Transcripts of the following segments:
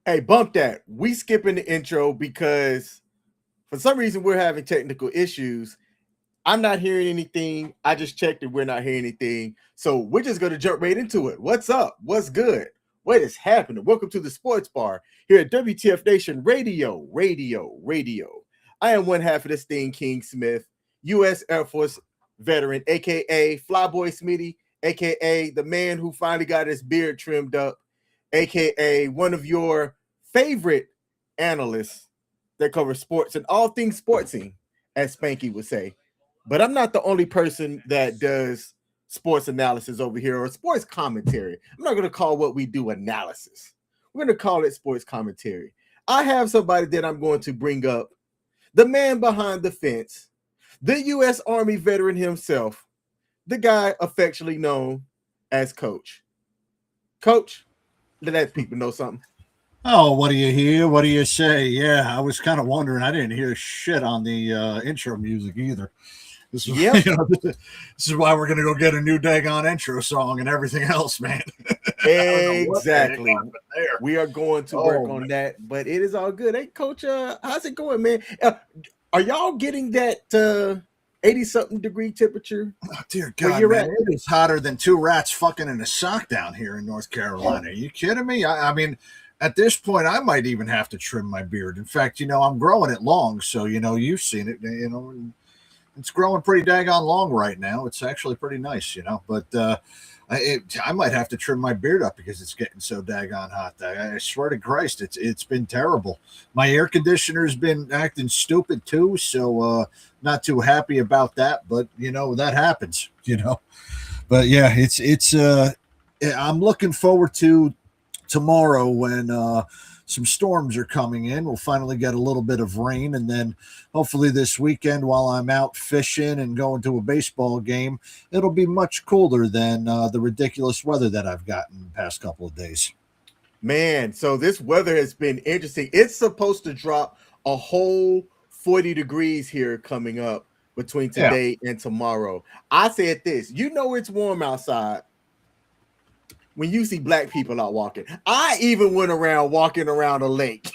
Hey, bump that. We skipping the intro because for some reason we're having technical issues. I'm not hearing anything. I just checked and we're not hearing anything. So we're just going to jump right into it. What's up? What's good? What is happening? Welcome to the Sports Bar here at WTF Nation Radio. I am one half of this thing, King Smith, U.S. Air Force veteran, a.k.a. Flyboy Smitty, a.k.a. the man who finally got his beard trimmed up, a.k.a. one of your favorite analysts that covers sports and all things sportsing, as Spanky would say. But I'm not the only person that does sports analysis over here or sports commentary. I'm not going to call what we do analysis. We're going to call it sports commentary. I have somebody that I'm going to bring up, the man behind the fence, the U.S. Army veteran himself, the guy affectionately known as Coach. Coach, let people know something. Oh, what do you hear? What do you say? Yeah, I was kind of wondering. I didn't hear shit on the intro music either. This is, this is why we're going to go get a new daggone intro song and everything else, man. Exactly. We are going to work on that, but it is all good. Hey, Coach, how's it going, man? Are y'all getting that 80-something degree temperature? Oh, dear God, man, it is hotter than two rats fucking in a sock down here in North Carolina. Are you kidding me? I mean, at this point, I might even have to trim my beard. In fact, I'm growing it long, so, you've seen it, it's growing pretty daggone long right now. It's actually pretty nice, but I might have to trim my beard up because it's getting so daggone hot. I swear to Christ, it's been terrible. My air conditioner's been acting stupid too, so not too happy about that, but that happens, but yeah, it's I'm looking forward to tomorrow when some storms are coming in. We'll finally get a little bit of rain, and then hopefully this weekend while I'm out fishing and going to a baseball game, it'll be much cooler than the ridiculous weather that I've gotten the past couple of days. Man, so this weather has been interesting. It's supposed to drop a whole 40 degrees here coming up between today and tomorrow. I said this, it's warm outside when you see black people out walking. I even went around walking around a lake.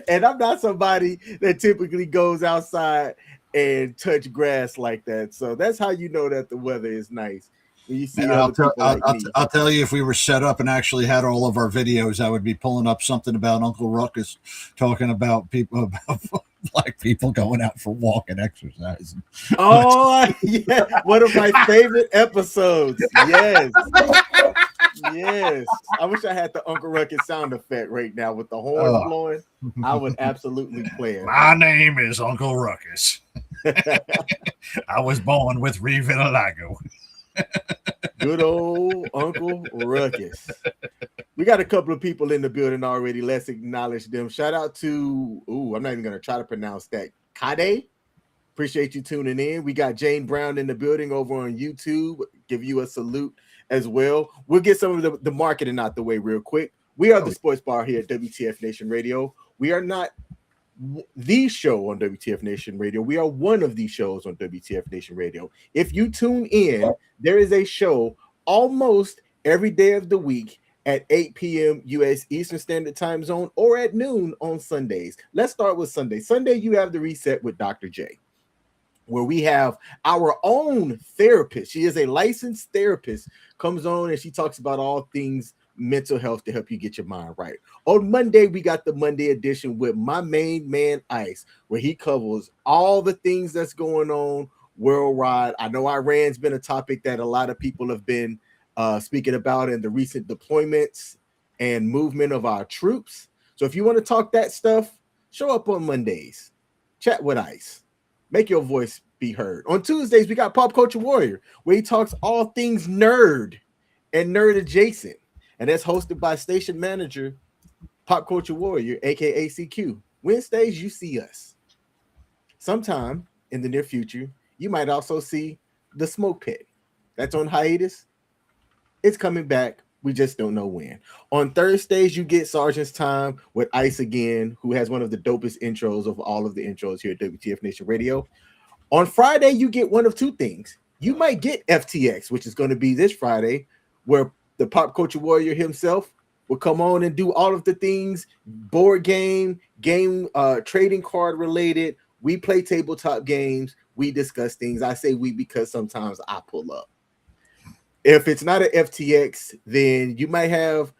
And I'm not somebody that typically goes outside and touch grass like that. So that's how you know that the weather is nice. When you see I'll tell you, if we were set up and actually had all of our videos, I would be pulling up something about Uncle Ruckus talking about black people going out for walk and exercise. Oh, yeah. One of my favorite episodes. Yes. Yes. I wish I had the Uncle Ruckus sound effect right now with the horn blowing. I would absolutely play it. My name is Uncle Ruckus. I was born with revitiligo. Good old Uncle Ruckus. We got a couple of people in the building already. Let's acknowledge them. Shout out to, I'm not even going to try to pronounce that. Kade. Appreciate you tuning in. We got Jane Brown in the building over on YouTube. Give you a salute as well. We'll get some of the marketing out the way real quick. We are the Sports Bar here at WTF Nation Radio. We are not the show on WTF Nation Radio. We are one of these shows on WTF Nation Radio. If you tune in, there is a show almost every day of the week at 8 p.m. U.S. Eastern Standard Time Zone or at noon on Sundays. Let's start with Sunday. Sunday, you have the Reset with Dr. J, where we have our own therapist. She is a licensed therapist, comes on and she talks about all things mental health to help you get your mind right. On Monday, we got the Monday edition with my main man, Ice, where he covers all the things that's going on worldwide. I know Iran's been a topic that a lot of people have been speaking about in the recent deployments and movement of our troops. So if you want to talk that stuff, show up on Mondays. Chat with Ice. Make your voice be heard. On Tuesdays, we got Pop Culture Warrior, where he talks all things nerd and nerd adjacent. And that's hosted by station manager, Pop Culture Warrior, aka CQ. Wednesdays, you see us. Sometime in the near future, you might also see the Smoke Pit. That's on hiatus. It's coming back. We just don't know when. On Thursdays, you get Sergeant's Time with Ice again, who has one of the dopest intros of all of the intros here at WTF Nation Radio. On Friday, you get one of two things. You might get FTX, which is going to be this Friday, where the Pop Culture Warrior himself will come on and do all of the things board game, trading card related. We play tabletop games. We discuss things. I say we because sometimes I pull up. If it's not an FTX, then you might have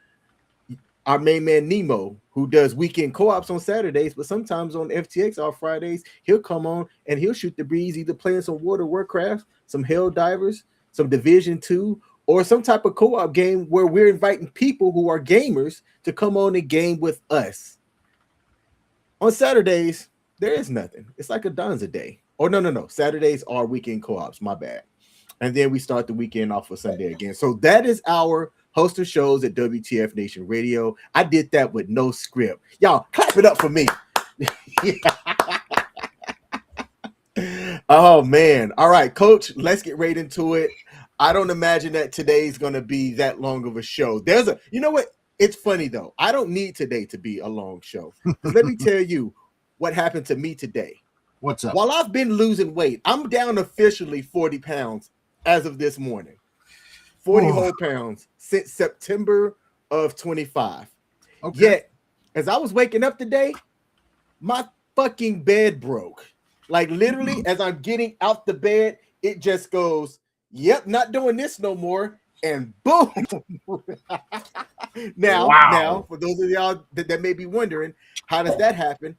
our main man Nemo, who does weekend co-ops on Saturdays, but sometimes on FTX on Fridays, he'll come on and he'll shoot the breeze, either playing some Warcraft, some Hell Divers, some Division 2, or some type of co-op game where we're inviting people who are gamers to come on and game with us. On Saturdays, there is nothing. It's like a Donza day. Oh, no. Saturdays are weekend co-ops, my bad. And then we start the weekend off with Sunday again. So that is our host of shows at WTF Nation Radio. I did that with no script. Y'all, clap it up for me. Oh, man. All right, Coach, let's get right into it. I don't imagine that today's going to be that long of a show. You know what? It's funny, though. I don't need today to be a long show. Let me tell you what happened to me today. What's up? While I've been losing weight, I'm down officially 40 pounds as of this morning. 40 whole pounds since September of 25. Okay. Yet, as I was waking up today, my fucking bed broke. Like literally, as I'm getting out the bed, it just goes, yep, not doing this no more. And boom. Now, for those of y'all that may be wondering, how does that happen?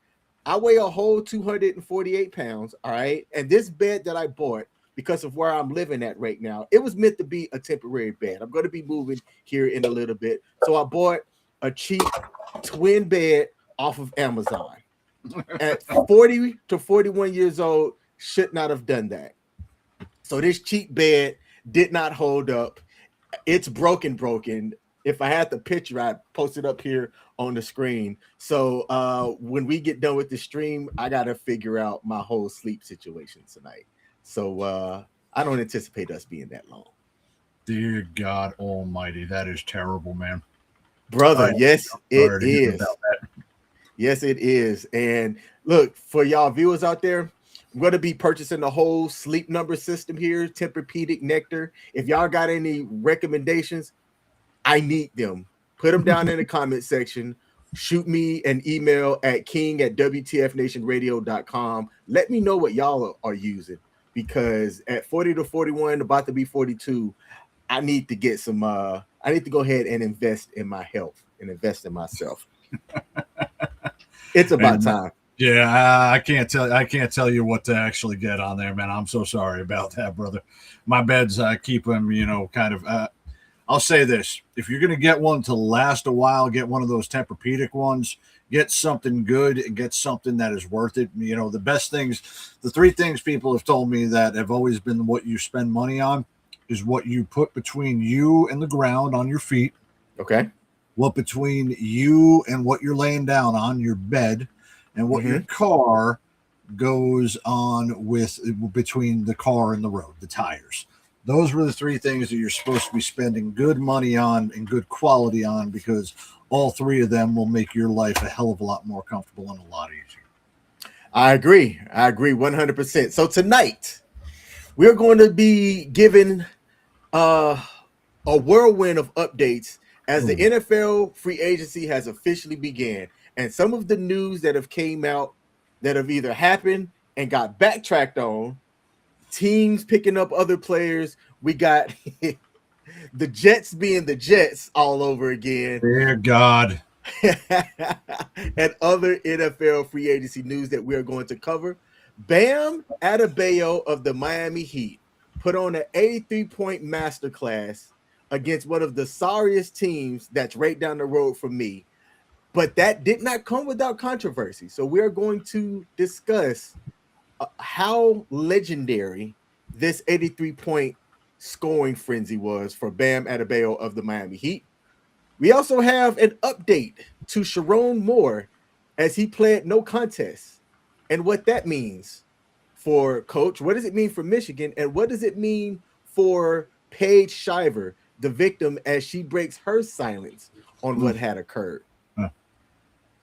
I weigh a whole 248 pounds, all right? And this bed that I bought, because of where I'm living at right now, it was meant to be a temporary bed. I'm going to be moving here in a little bit. So I bought a cheap twin bed off of Amazon. At 40 to 41 years old, should not have done that. So this cheap bed did not hold up. It's broken. If I had the picture, I'd post it up here on the screen. So when we get done with the stream, I got to figure out my whole sleep situation tonight. So I don't anticipate us being that long. Dear God Almighty, that is terrible, man. Brother, yes, it is. Yes, it is. And look, for y'all viewers out there, I'm going to be purchasing the whole sleep number system here, Tempur-Pedic, Nectar. If y'all got any recommendations, I need them. Put them down in the comment section. Shoot me an email at king@wtfnationradio.com. Let me know what y'all are using, because at 40 to 41, about to be 42, I need to get some, I need to go ahead and invest in my health and invest in myself. It's about time. Yeah, I can't tell you what to actually get on there, man. I'm so sorry about that, brother. My beds, I keep them, kind of. I'll say this: if you're going to get one to last a while, get one of those Tempur-Pedic ones. Get something good and get something that is worth it. The best things, the three things people have told me that have always been what you spend money on is what you put between you and the ground on your feet. Okay. What between you and what you're laying down on your bed, and what your car goes on with between the car and the road, the tires. Those were the three things that you're supposed to be spending good money on and good quality on, because all three of them will make your life a hell of a lot more comfortable and a lot easier. I agree 100%. So tonight, we're going to be giving a whirlwind of updates as the NFL free agency has officially began. And some of the news that have came out that have either happened and got backtracked on, teams picking up other players. We got the Jets being the Jets all over again. Dear God. And other NFL free agency news that we're going to cover. Bam Adebayo of the Miami Heat put on an 83-point masterclass against one of the sorriest teams that's right down the road from me. But that did not come without controversy. So we're going to discuss how legendary this 83-point scoring frenzy was for Bam Adebayo of the Miami Heat. We also have an update to Sherrone Moore as he pled no contest, and what that means for Coach. What does it mean for Michigan, and what does it mean for PAIGE Shiver, the victim, as she breaks her silence on what had occurred?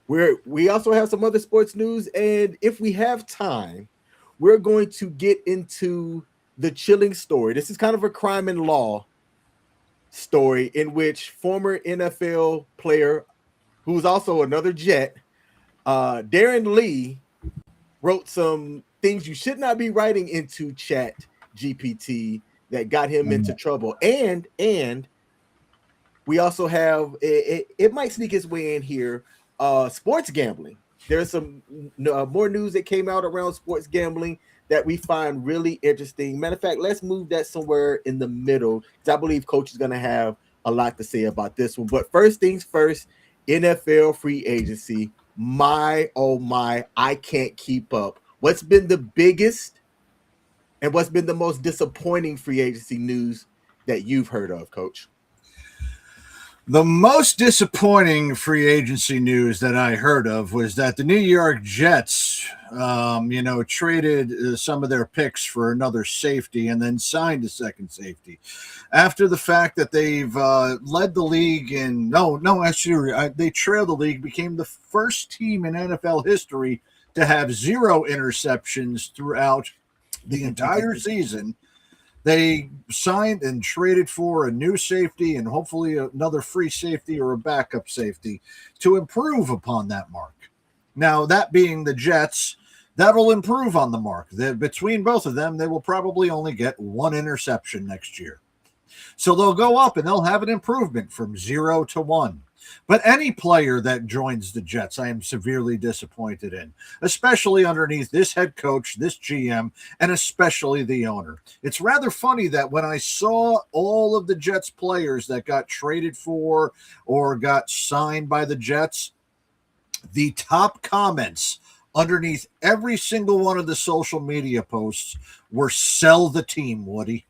We also have some other sports news, and if we have time, we're going to get into the chilling story. This is kind of a crime and law story in which former NFL player, who's also another Jet, Darron Lee, wrote some things you should not be writing into ChatGPT that got him into trouble. And we also have it might sneak its way in here. Sports gambling. There's some more news that came out around sports gambling that we find really interesting. Matter of fact, let's move that somewhere in the middle because I believe Coach is going to have a lot to say about this one. But first things first, NFL free agency. My, oh my, I can't keep up. What's been the biggest and what's been the most disappointing free agency news that you've heard of, Coach? The most disappointing free agency news that I heard of was that the New York Jets, traded some of their picks for another safety and then signed a second safety. After the fact that they've led the league they trailed the league, became the first team in NFL history to have 0 interceptions throughout the entire season. They signed and traded for a new safety and hopefully another free safety or a backup safety to improve upon that mark. Now, that being the Jets, that'll improve on the mark. Between both of them, they will probably only get 1 interception next year. So they'll go up and they'll have an improvement from 0 to 1. But any player that joins the Jets, I am severely disappointed in, especially underneath this head coach, this GM, and especially the owner. It's rather funny that when I saw all of the Jets players that got traded for or got signed by the Jets, the top comments underneath every single one of the social media posts were "sell the team, Woody."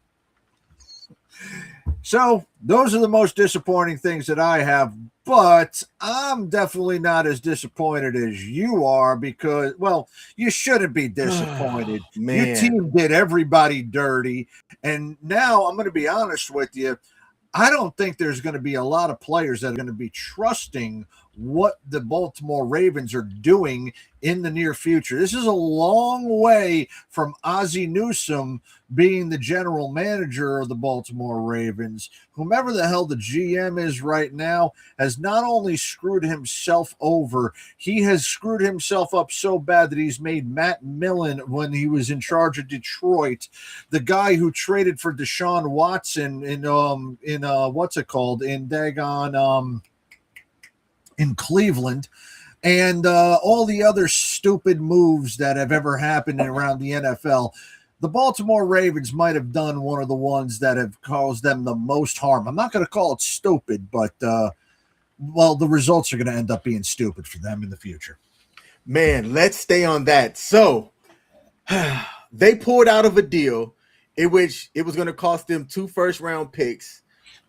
So those are the most disappointing things that I have, but I'm definitely not as disappointed as you are because, well, you shouldn't be disappointed. Man. Your team did everybody dirty. And now I'm going to be honest with you. I don't think there's going to be a lot of players that are going to be trusting what the Baltimore Ravens are doing in the near future. This is a long way from Ozzie Newsome being the general manager of the Baltimore Ravens. Whomever the hell the GM is right now has not only screwed himself over, he has screwed himself up so bad that he's made Matt Millen, when he was in charge of Detroit, the guy who traded for Deshaun Watson in Cleveland, and all the other stupid moves that have ever happened around the NFL. The Baltimore Ravens might have done one of the ones that have caused them the most harm. I'm not going to call it stupid, but, the results are going to end up being stupid for them in the future. Man, let's stay on that. So they pulled out of a deal in which it was going to cost them 2 first-round picks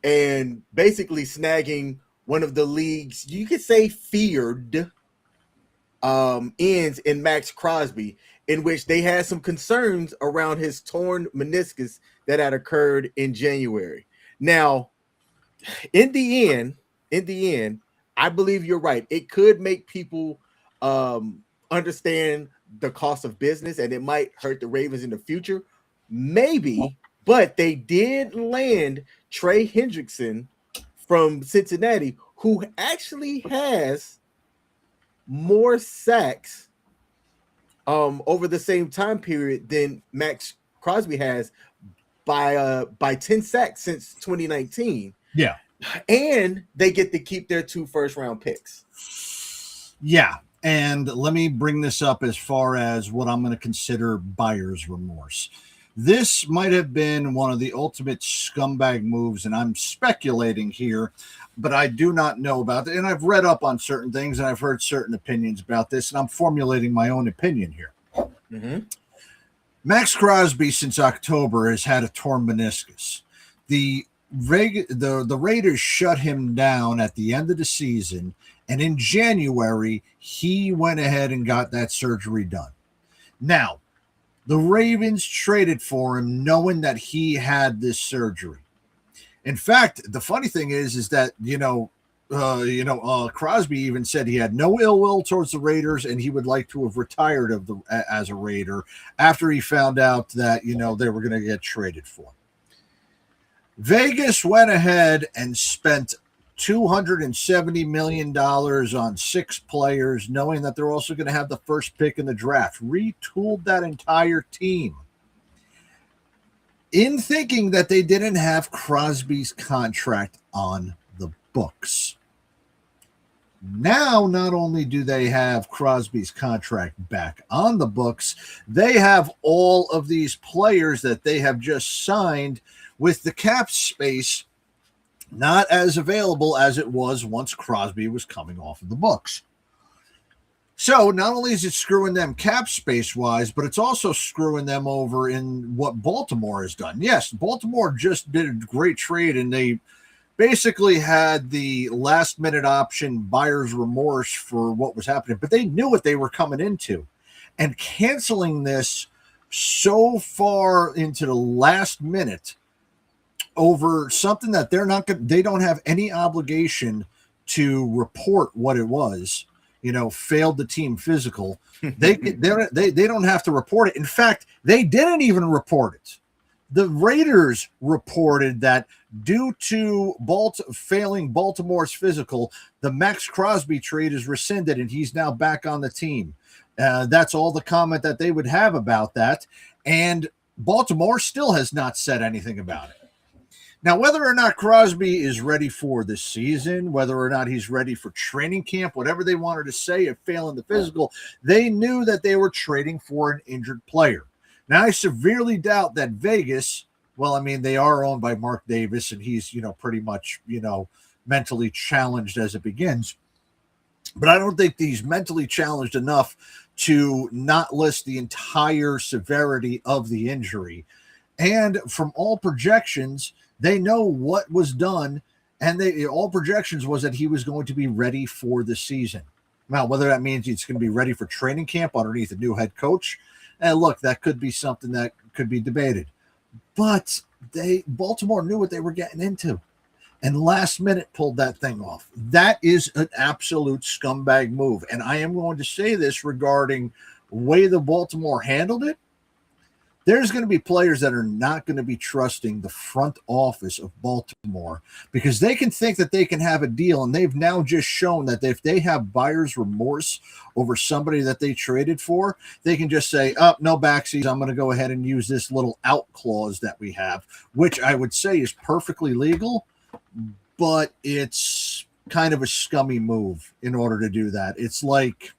and basically snagging one of the league's, you could say, feared ends in Max Crosby, in which they had some concerns around his torn meniscus that had occurred in January. Now, in the end, I believe you're right. It could make people understand the cost of business, and it might hurt the Ravens in the future. Maybe, but they did land Trey Hendrickson from Cincinnati, who actually has more sacks over the same time period than Max Crosby has by 10 sacks since 2019. Yeah. And they get to keep their 2 first-round picks. Yeah. And let me bring this up as far as what I'm going to consider buyer's remorse. This might have been one of the ultimate scumbag moves, and I'm speculating here, but I do not know about it. And I've read up on certain things, and I've heard certain opinions about this, and I'm formulating my own opinion here. Mm-hmm. Max Crosby, since October, has had a torn meniscus. The Raiders shut him down at the end of the season, and in January, he went ahead and got that surgery done. Now, the Ravens traded for him knowing that he had this surgery. In fact, the funny thing is that, Crosby even said he had no ill will towards the Raiders and he would like to have retired as a Raider after he found out that, they were going to get traded for him. Vegas went ahead and spent $270 million on 6 players, knowing that they're also going to have the first pick in the draft. Retooled that entire team in thinking that they didn't have Crosby's contract on the books. Now, not only do they have Crosby's contract back on the books, they have all of these players that they have just signed with the cap space not as available as it was once Crosby was coming off of the books. So not only is it screwing them cap space wise, but it's also screwing them over in what Baltimore has done. Yes, Baltimore just did a great trade, and they basically had the last minute option buyer's remorse for what was happening, but they knew what they were coming into. And canceling this so far into the last minute over something that they don't have any obligation to report what it was, failed the team physical. They don't have to report it. In fact, they didn't even report it. The Raiders reported that due to failing Baltimore's physical, the Max Crosby trade is rescinded and he's now back on the team. That's all the comment that they would have about that. And Baltimore still has not said anything about it. Now, whether or not Crosby is ready for this season, whether or not he's ready for training camp, whatever they wanted to say of failing the physical, they knew that they were trading for an injured player. Now, I severely doubt that Vegas, they are owned by Mark Davis, and he's, pretty much, mentally challenged as it begins. But I don't think he's mentally challenged enough to not list the entire severity of the injury. And from all projections, they know what was done, and all projections was that he was going to be ready for the season. Now, whether that means he's going to be ready for training camp underneath a new head coach, and look, that could be something that could be debated. But Baltimore knew what they were getting into, and last minute pulled that thing off. That is an absolute scumbag move, and I am going to say this regarding the way the Baltimore handled it. There's going to be players that are not going to be trusting the front office of Baltimore because they can think that they can have a deal, and they've now just shown that if they have buyer's remorse over somebody that they traded for, they can just say, no backsies, I'm going to go ahead and use this little out clause that we have, which I would say is perfectly legal, but it's kind of a scummy move in order to do that. It's like,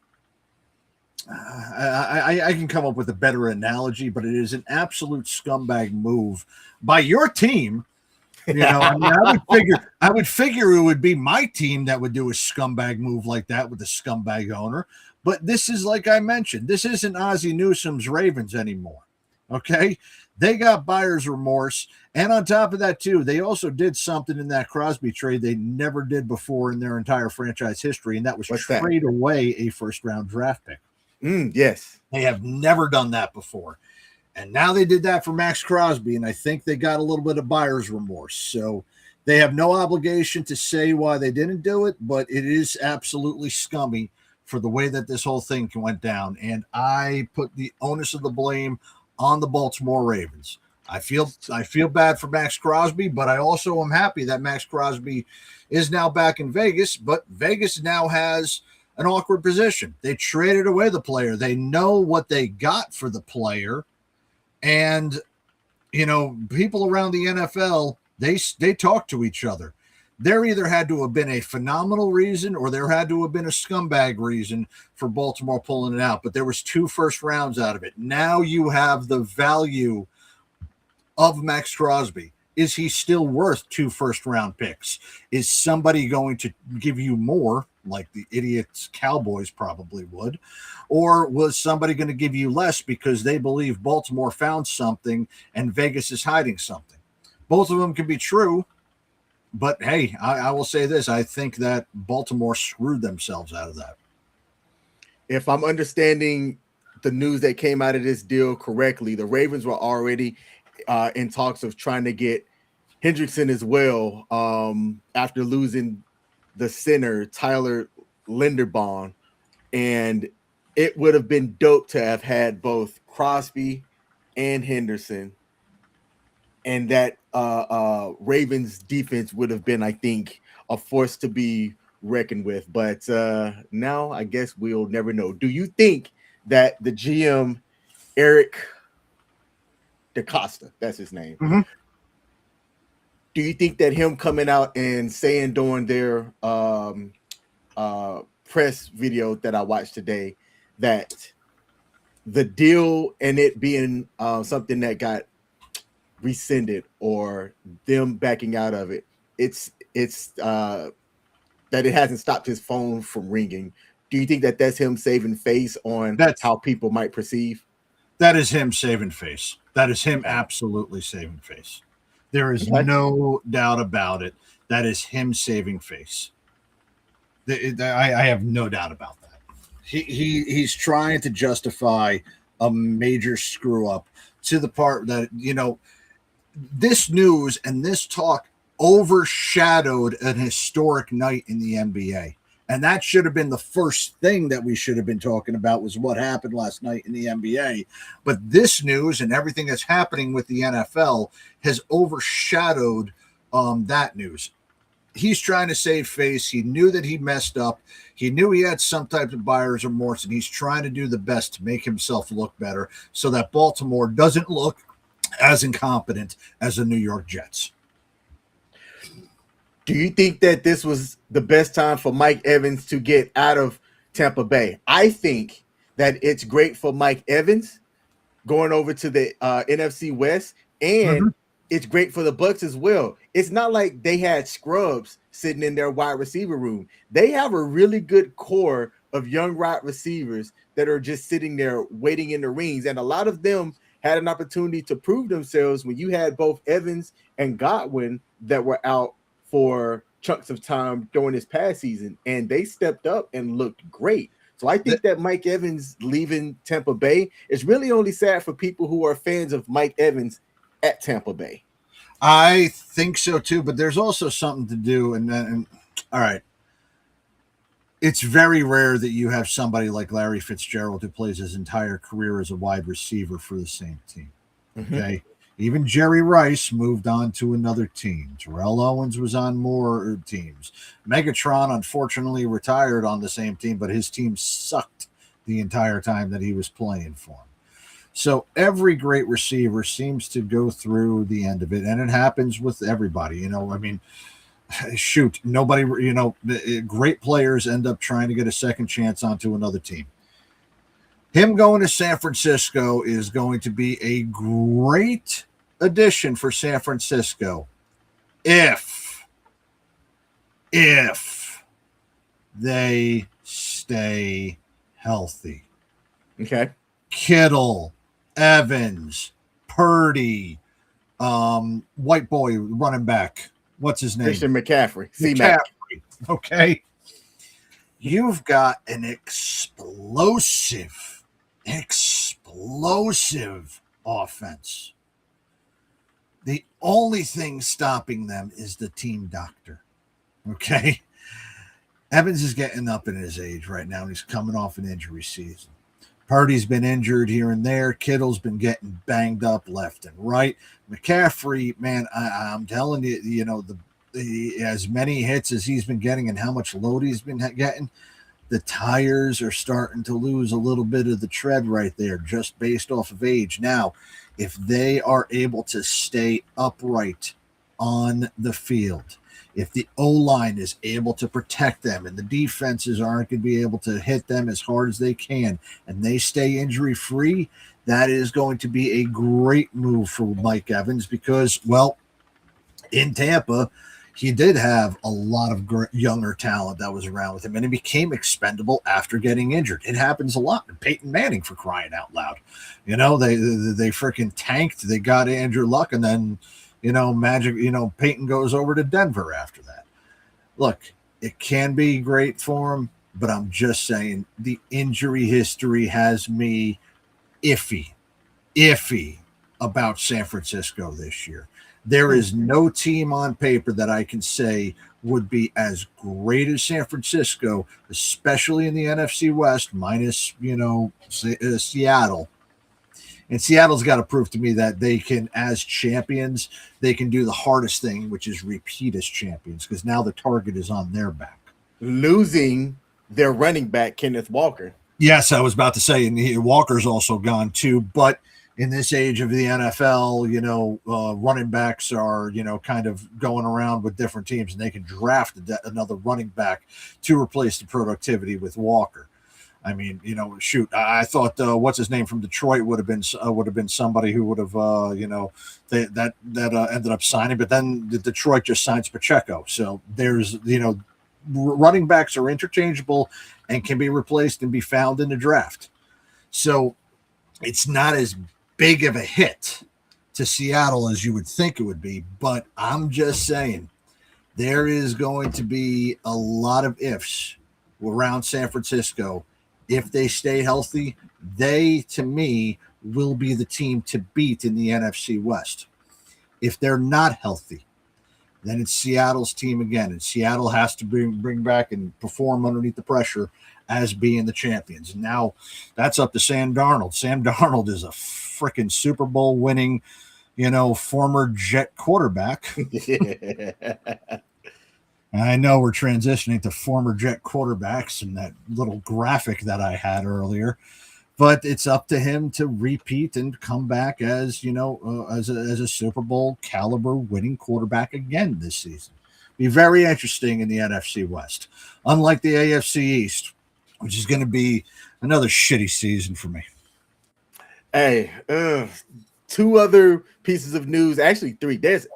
I can come up with a better analogy, but it is an absolute scumbag move by your team. I would figure it would be my team that would do a scumbag move like that with a scumbag owner. But this is, like I mentioned, this isn't Ozzie Newsome's Ravens anymore. Okay, they got buyer's remorse, and on top of that too, they also did something in that Crosby trade they never did before in their entire franchise history, and that was trade away a first-round draft pick. Yes. They have never done that before. And now they did that for Max Crosby, and I think they got a little bit of buyer's remorse. So they have no obligation to say why they didn't do it, but it is absolutely scummy for the way that this whole thing went down. And I put the onus of the blame on the Baltimore Ravens. I feel bad for Max Crosby, but I also am happy that Max Crosby is now back in Vegas, but Vegas now has an awkward position. They traded away the player. They know what they got for the player. And, people around the NFL, they talk to each other. There either had to have been a phenomenal reason or there had to have been a scumbag reason for Baltimore pulling it out. But there was 2 first rounds out of it. Now you have the value of Max Crosby. Is he still worth 2 first-round picks? Is somebody going to give you more, like the idiots Cowboys probably would? Or was somebody going to give you less because they believe Baltimore found something and Vegas is hiding something? Both of them can be true, but hey, I will say this. I think that Baltimore screwed themselves out of that. If I'm understanding the news that came out of this deal correctly, the Ravens were already in talks of trying to get Hendrickson as well after losing the center, Tyler Linderbaum. And it would have been dope to have had both Crosby and Henderson. And that Ravens defense would have been, I think, a force to be reckoned with. But now I guess we'll never know. Do you think that the GM, Eric DaCosta, that's his name, do you think that him coming out and saying during their press video that I watched today that the deal and it being something that got rescinded or them backing out of it, it's that it hasn't stopped his phone from ringing? Do you think that that's him saving face on how people might perceive? That is him saving face. That is him absolutely saving face. There is no doubt about it. That is him saving face. I have no doubt about that. He's trying to justify a major screw up to the part that, you know, this news and this talk overshadowed an historic night in the NBA. And that should have been the first thing that we should have been talking about, was what happened last night in the NBA. But this news and everything that's happening with the NFL has overshadowed that news. He's trying to save face. He knew that he messed up. He knew he had some type of buyer's remorse, and he's trying to do the best to make himself look better so that Baltimore doesn't look as incompetent as the New York Jets. Do you think that this was the best time for Mike Evans to get out of Tampa Bay? I think that it's great for Mike Evans going over to the NFC West, and it's great for the Bucs as well. It's not like they had scrubs sitting in their wide receiver room. They have a really good core of young wide receivers that are just sitting there waiting in the rings, and a lot of them had an opportunity to prove themselves when you had both Evans and Godwin that were out for chunks of time during this past season, and they stepped up and looked great. So I think that Mike Evans leaving Tampa Bay is really only sad for people who are fans of Mike Evans at Tampa Bay. I think so too, but there's also something to do. And all right, it's very rare that you have somebody like Larry Fitzgerald who plays his entire career as a wide receiver for the same team. Okay. Even Jerry Rice moved on to another team. Terrell Owens was on more teams. Megatron, unfortunately, retired on the same team, but his team sucked the entire time that he was playing for him. So every great receiver seems to go through the end of it, and it happens with everybody. You know, I mean, shoot, nobody, you know, great players end up trying to get a second chance onto another team. Him going to San Francisco is going to be a great addition for San Francisco if they stay healthy. Okay. Kittle, Evans, Purdy, white boy running back. What's his name? Christian McCaffrey. McCaffrey. Okay. You've got an explosive offense. The only thing stopping them is the team doctor. Okay. Evans is getting up in his age right now, and he's coming off an injury season. Purdy's been injured here and there. Kittle's been getting banged up left and right. McCaffrey, man, I'm telling you, you know, as many hits as he's been getting and how much load he's been getting, the tires are starting to lose a little bit of the tread right there, just based off of age. Now, if they are able to stay upright on the field, if the O-line is able to protect them and the defenses aren't going to be able to hit them as hard as they can, and they stay injury-free, that is going to be a great move for Mike Evans because, well, in Tampa, he did have a lot of younger talent that was around with him, and he became expendable after getting injured. It happens a lot. Peyton Manning, for crying out loud. You know, they freaking tanked. They got Andrew Luck, and then, you know, Peyton goes over to Denver after that. Look, it can be great for him, but I'm just saying the injury history has me iffy about San Francisco this year. There is no team on paper that I can say would be as great as San Francisco, especially in the NFC West, minus, you know, Seattle. And Seattle's got to prove to me that they can, as champions, they can do the hardest thing, which is repeat as champions, because now the target is on their back. Losing their running back, Kenneth Walker. Yes, I was about to say, and Walker's also gone too. But in this age of the NFL, running backs are, kind of going around with different teams, and they can draft another running back to replace the productivity with Walker. I mean, shoot, I thought what's his name from Detroit would have been somebody who would have, that ended up signing, but then the Detroit just signs Pacheco. So there's, running backs are interchangeable and can be replaced and be found in the draft. So it's not as big of a hit to Seattle as you would think it would be, but I'm just saying there is going to be a lot of ifs around San Francisco. If they stay healthy, they, to me, will be the team to beat in the NFC West. If they're not healthy, then it's Seattle's team again. And Seattle has to bring back and perform underneath the pressure as being the champions. And now that's up to Sam Darnold. Sam Darnold is a freaking Super Bowl winning, former Jet quarterback. I know we're transitioning to former Jet quarterbacks and that little graphic that I had earlier, but it's up to him to repeat and come back as, as a Super Bowl caliber winning quarterback again this season. Be very interesting in the NFC West, unlike the AFC East, which is going to be another shitty season for me. Hey, two other pieces of news, actually three. There's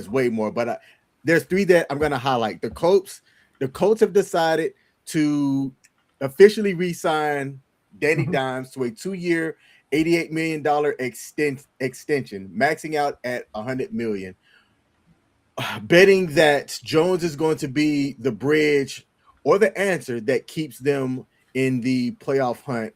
way more, but there's three that I'm going to highlight. The Colts have decided to officially re-sign Danny Dimes to a 2-year, $88 million extension, maxing out at $100 million. Betting that Jones is going to be the bridge or the answer that keeps them in the playoff hunt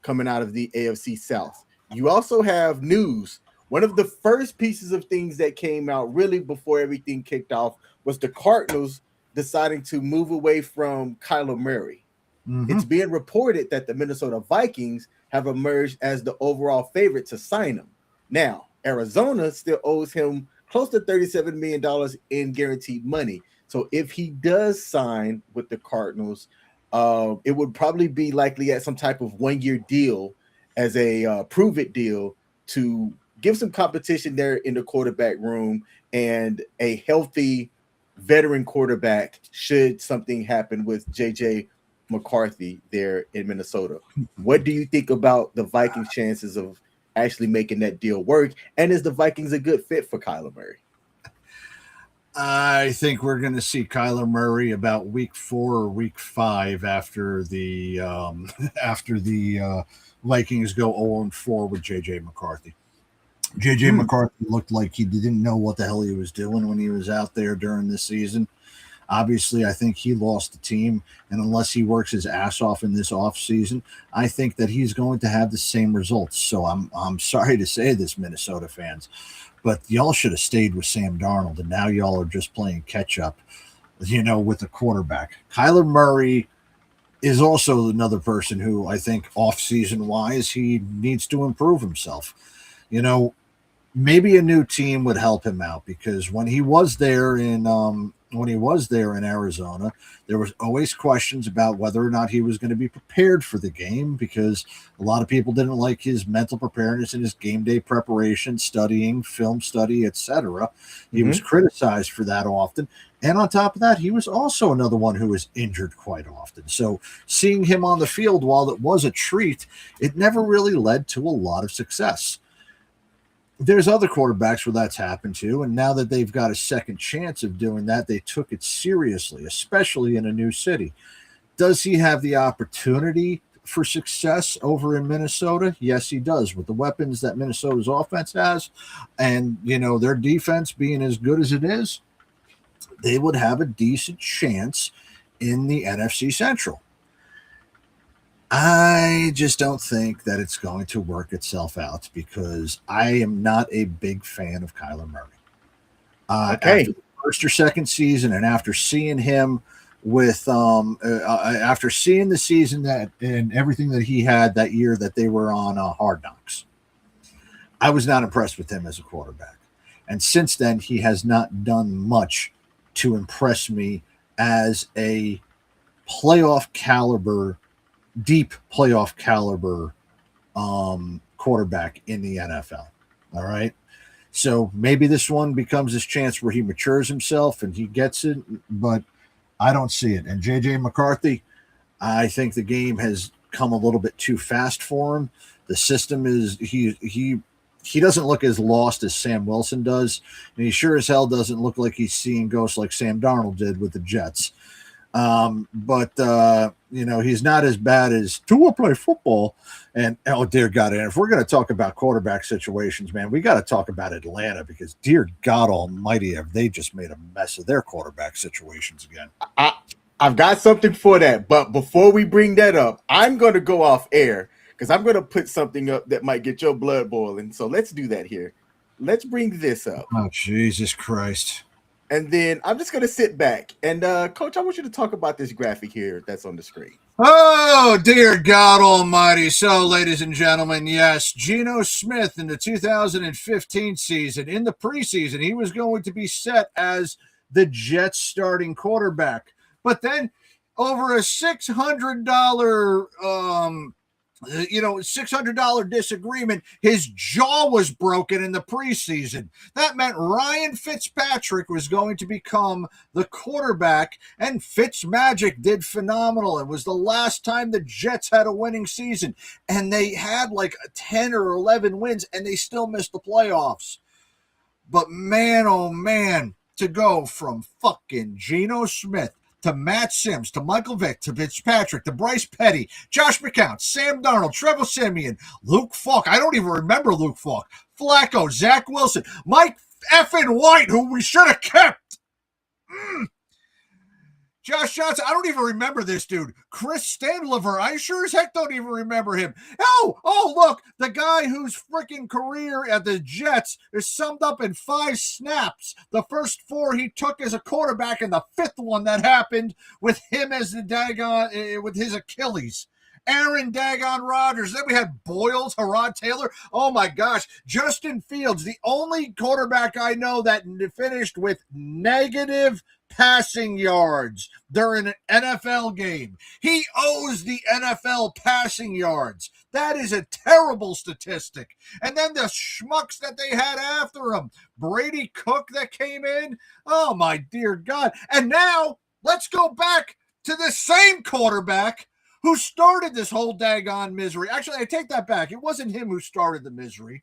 coming out of the AFC South. You also have news. One of the first pieces of things that came out really before everything kicked off was the Cardinals deciding to move away from Kyler Murray. Mm-hmm. It's being reported that the Minnesota Vikings have emerged as the overall favorite to sign him. Now, Arizona still owes him close to $37 million in guaranteed money. So if he does sign with the Cardinals, it would probably be likely at some type of 1-year deal as a prove-it deal to give some competition there in the quarterback room and a healthy veteran quarterback should something happen with J.J. McCarthy there in Minnesota. What do you think about the Vikings' chances of actually making that deal work? And is the Vikings a good fit for Kyler Murray? I think we're going to see Kyler Murray about week 4 or week 5 after the Vikings go 0-4 with J.J. McCarthy. J.J. McCarthy looked like he didn't know what the hell he was doing when he was out there during this season. Obviously, I think he lost the team, and unless he works his ass off in this offseason, I think that he's going to have the same results. So I'm sorry to say this, Minnesota fans, but y'all should have stayed with Sam Darnold, and now y'all are just playing catch-up, with the quarterback. Kyler Murray is also another person who I think off-season-wise he needs to improve himself. Maybe a new team would help him out because when he was there in Arizona, there was always questions about whether or not he was going to be prepared for the game because a lot of people didn't like his mental preparedness and his game day preparation, studying, film study, etc. He was criticized for that often. And on top of that, he was also another one who was injured quite often. So seeing him on the field, while it was a treat, it never really led to a lot of success. There's other quarterbacks where that's happened to, and now that they've got a second chance of doing that, they took it seriously, especially in a new city. Does he have the opportunity for success over in Minnesota? Yes, he does. With the weapons that Minnesota's offense has and, their defense being as good as it is, they would have a decent chance in the NFC Central. I just don't think that it's going to work itself out because I am not a big fan of Kyler Murray. After the first or second season, and after seeing him with after seeing the season that and everything that he had that year that they were on Hard Knocks, I was not impressed with him as a quarterback. And since then, he has not done much to impress me as a playoff caliber, deep playoff caliber quarterback in the NFL. All right. So maybe this one becomes his chance where he matures himself and he gets it, but I don't see it. And JJ McCarthy, I think the game has come a little bit too fast for him. The system is he doesn't look as lost as Sam Wilson does, and he sure as hell doesn't look like he's seeing ghosts like Sam Darnold did with the Jets. But he's not as bad as Tua play football. And oh dear God, and if we're going to talk about quarterback situations, man, we got to talk about Atlanta, because dear God Almighty, have they just made a mess of their quarterback situations again. I've got something for that, but before we bring that up, I'm going to go off air because I'm going to put something up that might get your blood boiling. So let's do that here. Let's bring this up. Oh, Jesus Christ. And then I'm just going to sit back. And, Coach, I want you to talk about this graphic here that's on the screen. Oh, dear God Almighty. So, ladies and gentlemen, yes, Geno Smith in the 2015 season, in the preseason, he was going to be set as the Jets starting quarterback. But then over a $600, $600 disagreement, his jaw was broken in the preseason. That meant Ryan Fitzpatrick was going to become the quarterback, and Fitzmagic did phenomenal. It was the last time the Jets had a winning season, and they had like 10 or 11 wins, and they still missed the playoffs. But man, oh man, to go from fucking Geno Smith to Matt Sims, to Michael Vick, to Fitzpatrick, to Bryce Petty, Josh McCown, Sam Darnold, Trevor Siemian, Luke Falk. I don't even remember Luke Falk. Flacco, Zach Wilson, Mike effing White, who we should have kept. Josh Johnson, I don't even remember this dude. Chris Stadlever, I sure as heck don't even remember him. Oh, look, the guy whose freaking career at the Jets is summed up in 5 snaps. The first 4 he took as a quarterback, and the 5th one that happened with him as the daggone, with his Achilles. Aaron Dagon Rodgers. Then we had Boyles, Harrod Taylor. Oh my gosh. Justin Fields, the only quarterback I know that finished with negative passing yards during an NFL game. He owes the NFL passing yards. That is a terrible statistic. And then the schmucks that they had after him. Brady Cook that came in. Oh my dear God. And now let's go back to the same quarterback who started this whole daggone misery. Actually, I take that back. It wasn't him who started the misery.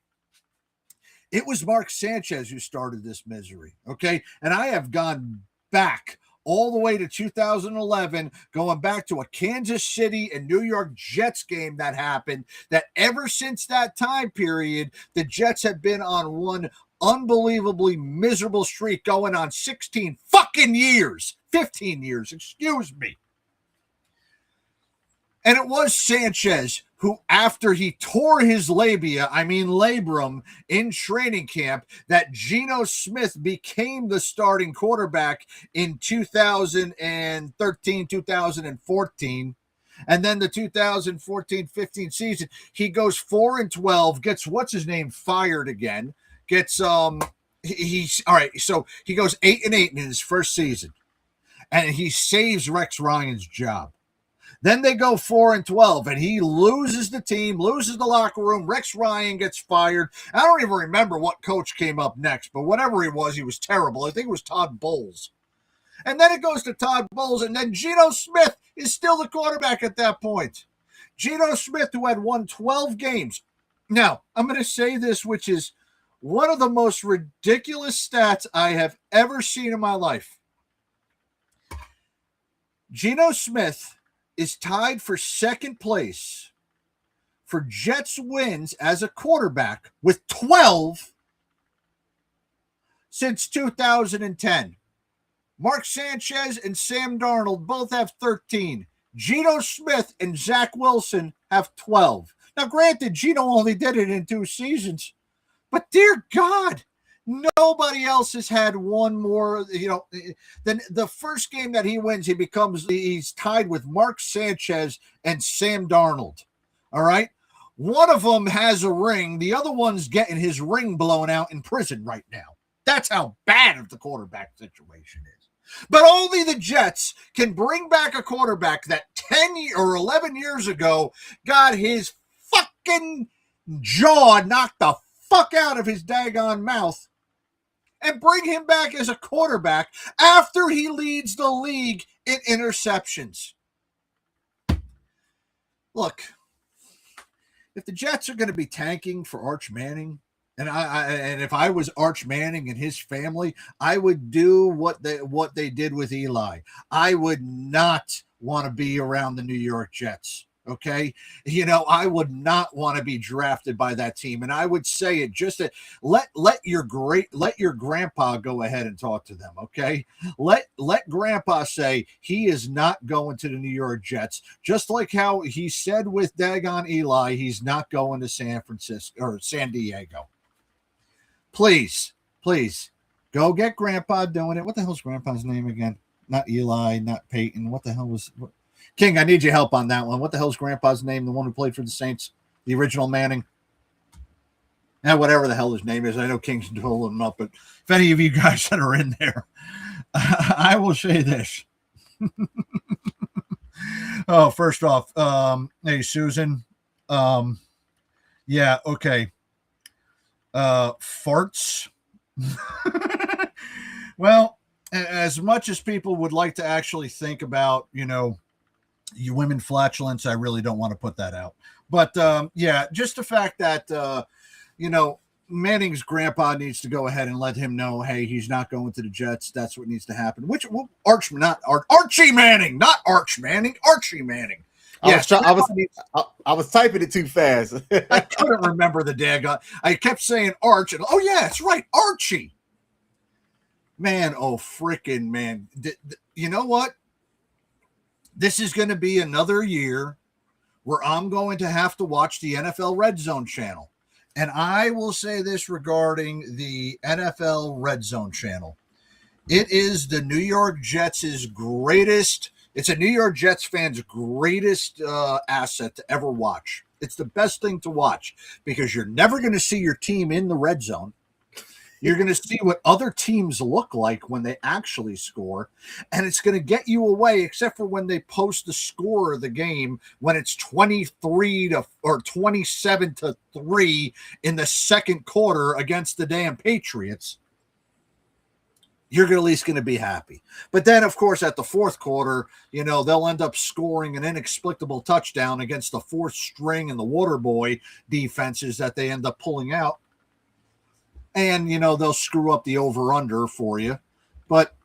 It was Mark Sanchez who started this misery, okay? And I have gone back all the way to 2011, going back to a Kansas City and New York Jets game that happened, that ever since that time period, the Jets have been on one unbelievably miserable streak going on 16 fucking years, 15 years, excuse me. And it was Sanchez who, after he tore his labrum in training camp, that Geno Smith became the starting quarterback in 2013, 2014. And then the 2014-15 season, he goes 4-12, gets what's his name fired again, gets he's all right. So he goes 8-8 in his first season, and he saves Rex Ryan's job. Then they go 4-12, and he loses the team, loses the locker room. Rex Ryan gets fired. I don't even remember what coach came up next, but whatever he was terrible. I think it was Todd Bowles. And then it goes to Todd Bowles, and then Geno Smith is still the quarterback at that point. Geno Smith, who had won 12 games. Now, I'm going to say this, which is one of the most ridiculous stats I have ever seen in my life. Geno Smith is tied for second place for Jets wins as a quarterback with 12 since 2010. Mark Sanchez and Sam Darnold both have 13. Geno Smith and Zach Wilson have 12. Now, granted, Geno only did it in 2 seasons, but dear God, nobody else has had one more, than the first game that he wins, he's tied with Mark Sanchez and Sam Darnold. All right. One of them has a ring. The other one's getting his ring blown out in prison right now. That's how bad of the quarterback situation is. But only the Jets can bring back a quarterback that 10 or 11 years ago got his fucking jaw knocked the fuck out of his daggone mouth and bring him back as a quarterback after he leads the league in interceptions. Look, if the Jets are going to be tanking for Arch Manning, and if I was Arch Manning and his family, I would do what they did with Eli. I would not want to be around the New York Jets. Okay, I would not want to be drafted by that team, and I would say it just to let your grandpa go ahead and talk to them. Okay, let grandpa say he is not going to the New York Jets, just like how he said with daggone Eli, he's not going to San Francisco or San Diego. Please go get grandpa doing it. What the hell's grandpa's name again? Not Eli, not Peyton. What the hell was King? I need your help on that one. What the hell's grandpa's name? The one who played for the Saints, the original Manning. Whatever the hell his name is. I know King's pulling him up, but if any of you guys that are in there, I will say this. Oh, first off, hey Susan. Yeah, okay. Farts. Well, as much as people would like to actually think about, you women flatulence, I really don't want to put that out. But yeah, just the fact that Manning's grandpa needs to go ahead and let him know, hey, he's not going to the Jets. That's what needs to happen. Archie Manning, not Arch Manning, Archie Manning. Yes, I was typing it too fast. I couldn't remember the daggone. I kept saying Arch, and oh yeah, it's right, Archie. Man, oh freaking man! You know what? This is going to be another year where I'm going to have to watch the NFL Red Zone channel, and I will say this regarding the NFL Red Zone channel: it is the New York Jets' greatest. It's a New York Jets fan's greatest asset to ever watch. It's the best thing to watch because you're never going to see your team in the red zone. You're going to see what other teams look like when they actually score, and it's going to get you away, except for when they post the score of the game when it's 27-3 in the second quarter against the damn Patriots. You're at least going to be happy. But then, of course, at the fourth quarter, they'll end up scoring an inexplicable touchdown against the fourth string and the water boy defenses that they end up pulling out. And, they'll screw up the over-under for you. But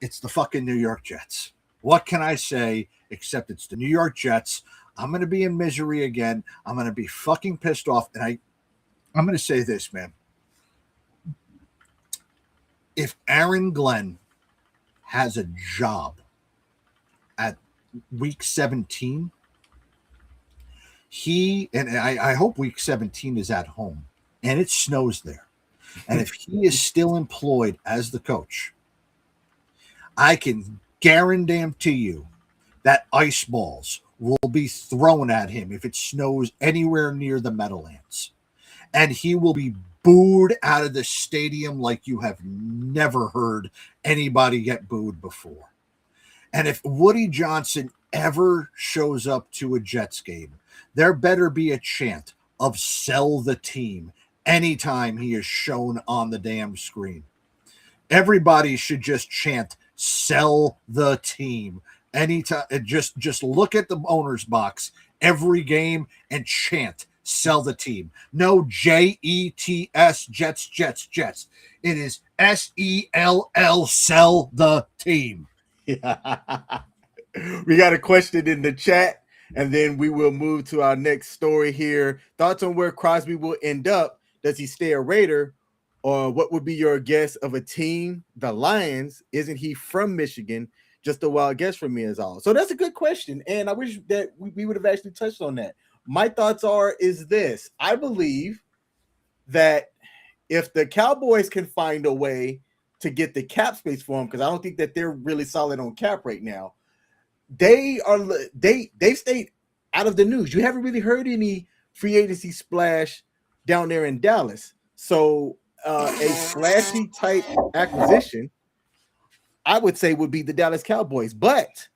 it's the fucking New York Jets. What can I say except it's the New York Jets? I'm going to be in misery again. I'm going to be fucking pissed off. And I'm going to say this, man. If Aaron Glenn has a job at week 17, I hope week 17 is at home and it snows there. And if he is still employed as the coach, I can guarantee you that ice balls will be thrown at him if it snows anywhere near the Meadowlands. And he will be booed out of the stadium like you have never heard anybody get booed before. And if Woody Johnson ever shows up to a Jets game, there better be a chant of "sell the team" anytime he is shown on the damn screen. Everybody should just chant "sell the team" anytime. Just look at the owner's box every game and chant "sell the team." No JETS, Jets, Jets, Jets. It is SELL, sell the team. Yeah. We got a question in the chat, and then we will move to our next story here. Thoughts on where Crosby will end up? Does he stay a Raider? Or what would be your guess of a team? The Lions. Isn't he from Michigan? Just a wild guess from me is all. So that's a good question, and I wish that we would have actually touched on that. My thoughts is this. I believe that if the Cowboys can find a way to get the cap space for him, because I don't think that they're really solid on cap right now, they've stayed out of the news. You haven't really heard any free agency splash down there in Dallas. So a flashy type acquisition, I would say, would be the Dallas Cowboys. But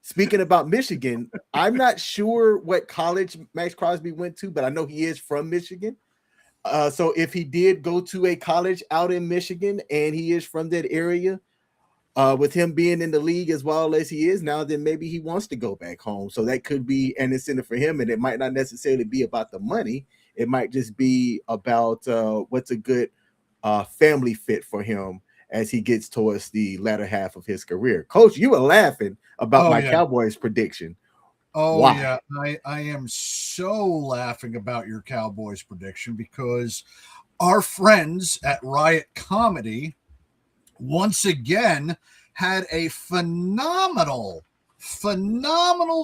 speaking about Michigan, I'm not sure what college Max Crosby went to, but I know he is from Michigan. So if he did go to a college out in Michigan and he is from that area, with him being in the league as well as he is now, then maybe he wants to go back home. So that could be an incentive for him. And it might not necessarily be about the money. It might just be about what's a good family fit for him as he gets towards the latter half of his career. Coach, you were laughing about my Cowboys prediction. Oh, wow. Yeah. I am so laughing about your Cowboys prediction because our friends at Riot Comedy once again had a phenomenal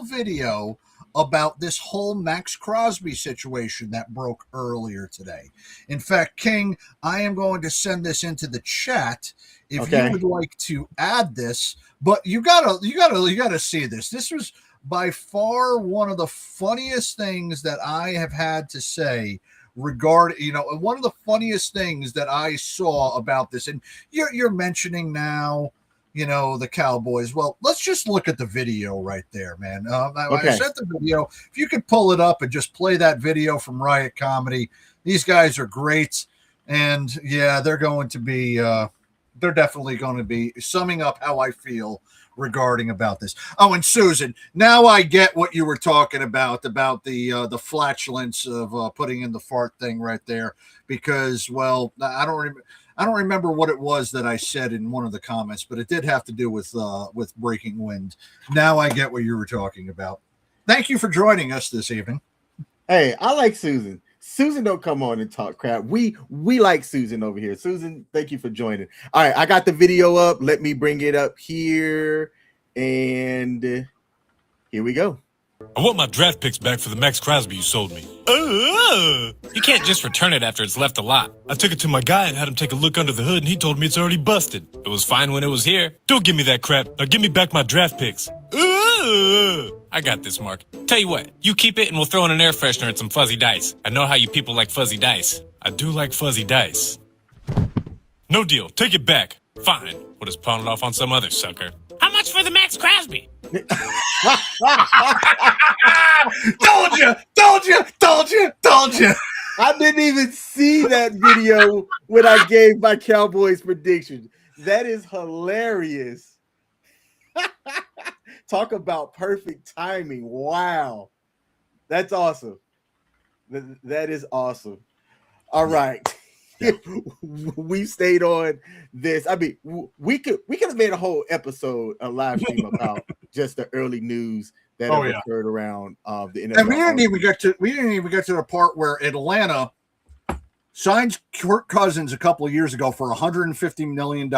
video about this whole Max Crosby situation that broke earlier today. In fact, King, I am going to send this into the chat if you would like to add this, but you gotta see this. This was by far one of the funniest things that I have had to say regarding, one of the funniest things that I saw about this. And you're mentioning now, the Cowboys. Well, let's just look at the video right there, man. I sent the video. If you could pull it up and just play that video from Riot Comedy. These guys are great. And yeah, they're definitely going to be summing up how I feel regarding about this. Oh, and Susan, now I get what you were talking about the flatulence of putting in the fart thing right there, because, well, I don't remember what it was that I said in one of the comments, but it did have to do with breaking wind. Now I get what you were talking about. Thank you for joining us this evening. Hey, I like Susan. Susan don't come on and talk crap. We like Susan over here. Susan, thank you for joining. All right, I got the video up. Let me bring it up here. And here we go. I want my draft picks back for the Max Crosby you sold me. You can't just return it after it's left a lot. I took it to my guy and had him take a look under the hood, and he told me it's already busted. It was fine when it was here. Don't give me that crap. Now give me back my draft picks. I got this, Mark. Tell you what, you keep it and we'll throw in an air freshener and some fuzzy dice. I know how you people like fuzzy dice. I do like fuzzy dice. No deal. Take it back. Fine. We'll just pawn it off on some other sucker. How much for the Max Crosby? Told you. I didn't even see that video when I gave my Cowboys prediction. That is hilarious. Talk about perfect timing. Wow. That's awesome. That is awesome. All right. We stayed on this. I mean, we could have made a whole episode, a live stream about just the early news that occurred around the NFL. And we didn't even get to the part where Atlanta signs Kirk Cousins a couple of years ago for $150 million,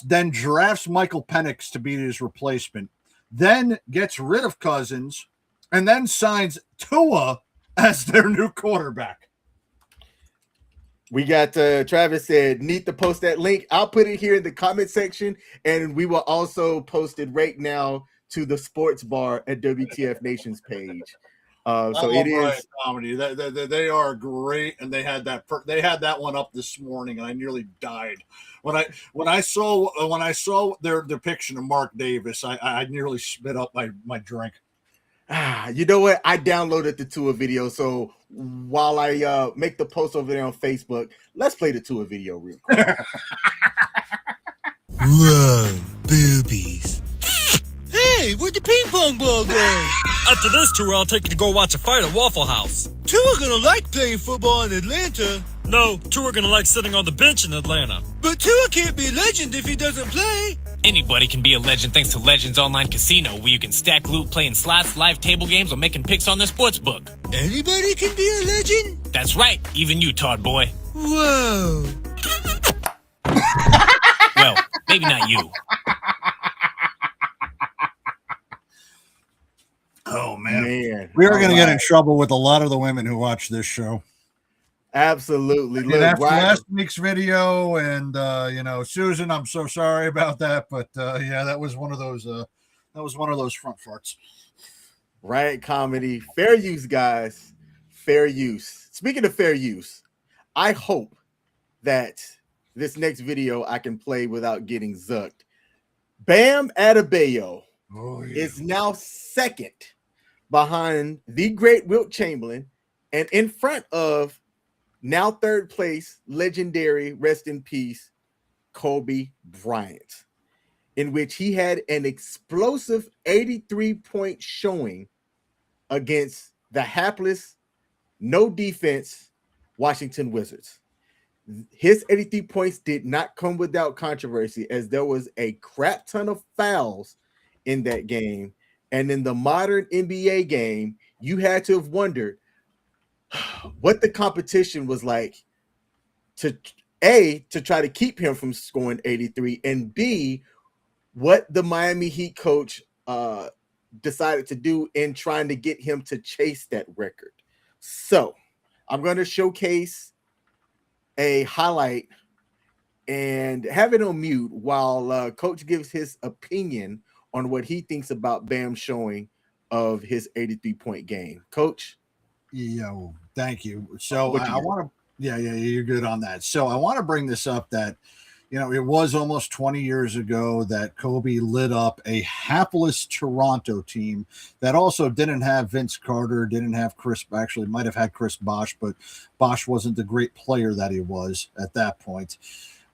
then drafts Michael Penix to be his replacement, then gets rid of Cousins, and then signs Tua as their new quarterback. We got Travis said, need to post that link. I'll put it here in the comment section, and we will also post it right now to the sports bar at WTF Nation's page. So it is comedy. They are great, and they had that one up this morning, and I nearly died when I saw their depiction of Mark Davis. I nearly spit up my drink. You know what? I downloaded the Tua video, so while I make the post over there on Facebook, let's play the Tua video real quick. Whoa, boobies. Hey, where'd the ping pong ball go? After this tour, I'll take you to go watch a fight at Waffle House. Tua gonna like playing football in Atlanta. No, Tua gonna like sitting on the bench in Atlanta. But Tua can't be a legend if he doesn't play. Anybody can be a legend thanks to Legends Online Casino, where you can stack loot playing slots, live table games, or making picks on their sportsbook. Anybody can be a legend? That's right, even you, Todd boy. Whoa. Well, maybe not you. Oh, man. We are going to get in trouble with a lot of the women who watch this show. Absolutely. Look, after last week's video, and Susan, I'm so sorry about that, but that was one of those front farts. Riot Comedy, fair use, guys. fair use. Speaking of fair use, I hope that this next video I can play without getting zucked. Bam Adebayo is now second behind the great Wilt Chamberlain and in front of now third place, legendary, rest in peace, Kobe Bryant, in which he had an explosive 83-point showing against the hapless, no defense Washington Wizards. His 83 points did not come without controversy, as there was a crap ton of fouls in that game. And in the modern NBA game, you had to have wondered what the competition was like to try to keep him from scoring 83, and B, what the Miami Heat coach decided to do in trying to get him to chase that record. So I'm going to showcase a highlight and have it on mute while coach gives his opinion on what he thinks about Bam's showing of his 83-point game. Coach? Yo, thank you. So I want to, yeah, you're good on that. So I want to bring this up that, you know, it was almost 20 years ago that Kobe lit up a hapless Toronto team that also didn't have Vince Carter, didn't have Chris, actually might have had Chris Bosh, but Bosh wasn't the great player that he was at that point,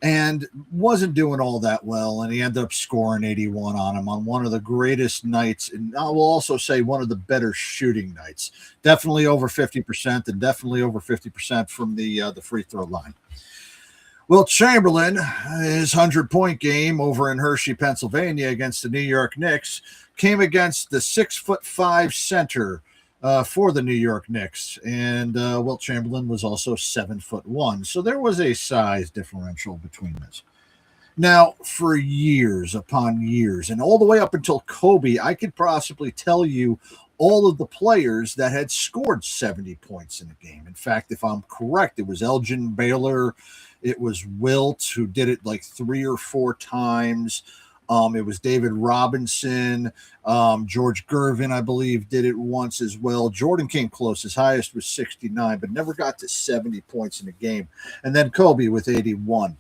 and wasn't doing all that well. And he ended up scoring 81 on him on one of the greatest nights. And I will also say one of the better shooting nights, definitely over 50% and definitely over 50% from the free throw line. Wilt Chamberlain, his 100-point game over in Hershey, Pennsylvania against the New York Knicks, came against the 6'5" center for the New York Knicks. And Wilt Chamberlain was also 7'1". So there was a size differential between this. Now, for years upon years, and all the way up until Kobe, I could possibly tell you all of the players that had scored 70 points in a game. In fact, if I'm correct, it was Elgin Baylor, it was Wilt, who did it like 3 or 4 times. It was David Robinson. George Gervin, I believe, did it once as well. Jordan came close. His highest was 69, but never got to 70 points in a game. And then Kobe with 81.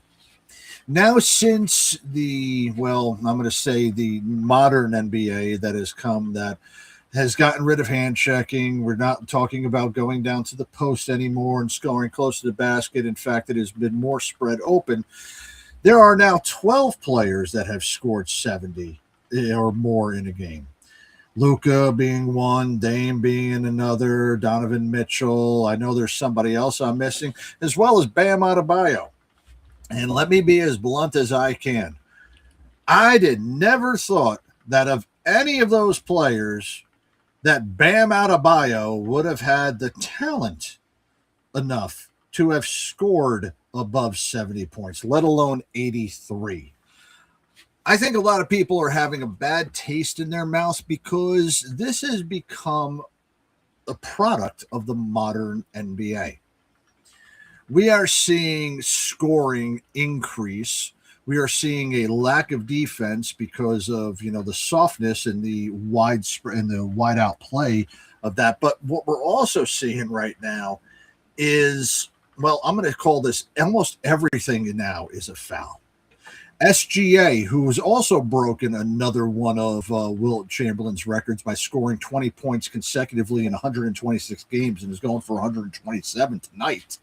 Now, since the, well, I'm going to say the modern NBA that has come, that has gotten rid of hand checking. We're not talking about going down to the post anymore and scoring close to the basket. In fact, it has been more spread open. There are now 12 players that have scored 70 or more in a game. Luka being one, Dame being another, Donovan Mitchell. I know there's somebody else I'm missing, as well as Bam Adebayo. And let me be as blunt as I can. I never thought that of any of those players that Bam Adebayo would have had the talent enough to have scored above 70 points, let alone 83. I think a lot of people are having a bad taste in their mouths because this has become a product of the modern NBA. We are seeing scoring increase. We are seeing a lack of defense because of, you know, the softness and the widespread and the wide out play of that. But what we're also seeing right now is, well, I'm going to call this almost everything now is a foul. SGA, who has also broken another one of Wilt Chamberlain's records by scoring 20 points consecutively in 126 games and is going for 127 tonight,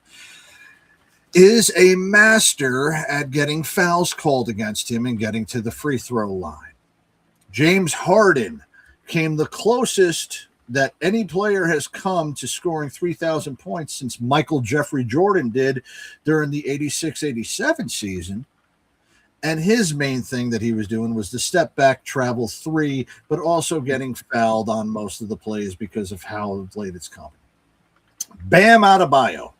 is a master at getting fouls called against him and getting to the free throw line. James Harden came the closest that any player has come to scoring 3,000 points since Michael Jeffrey Jordan did during the 86-87 season. And his main thing that he was doing was the step back travel 3, but also getting fouled on most of the plays because of how late it's coming. Bam Adebayo,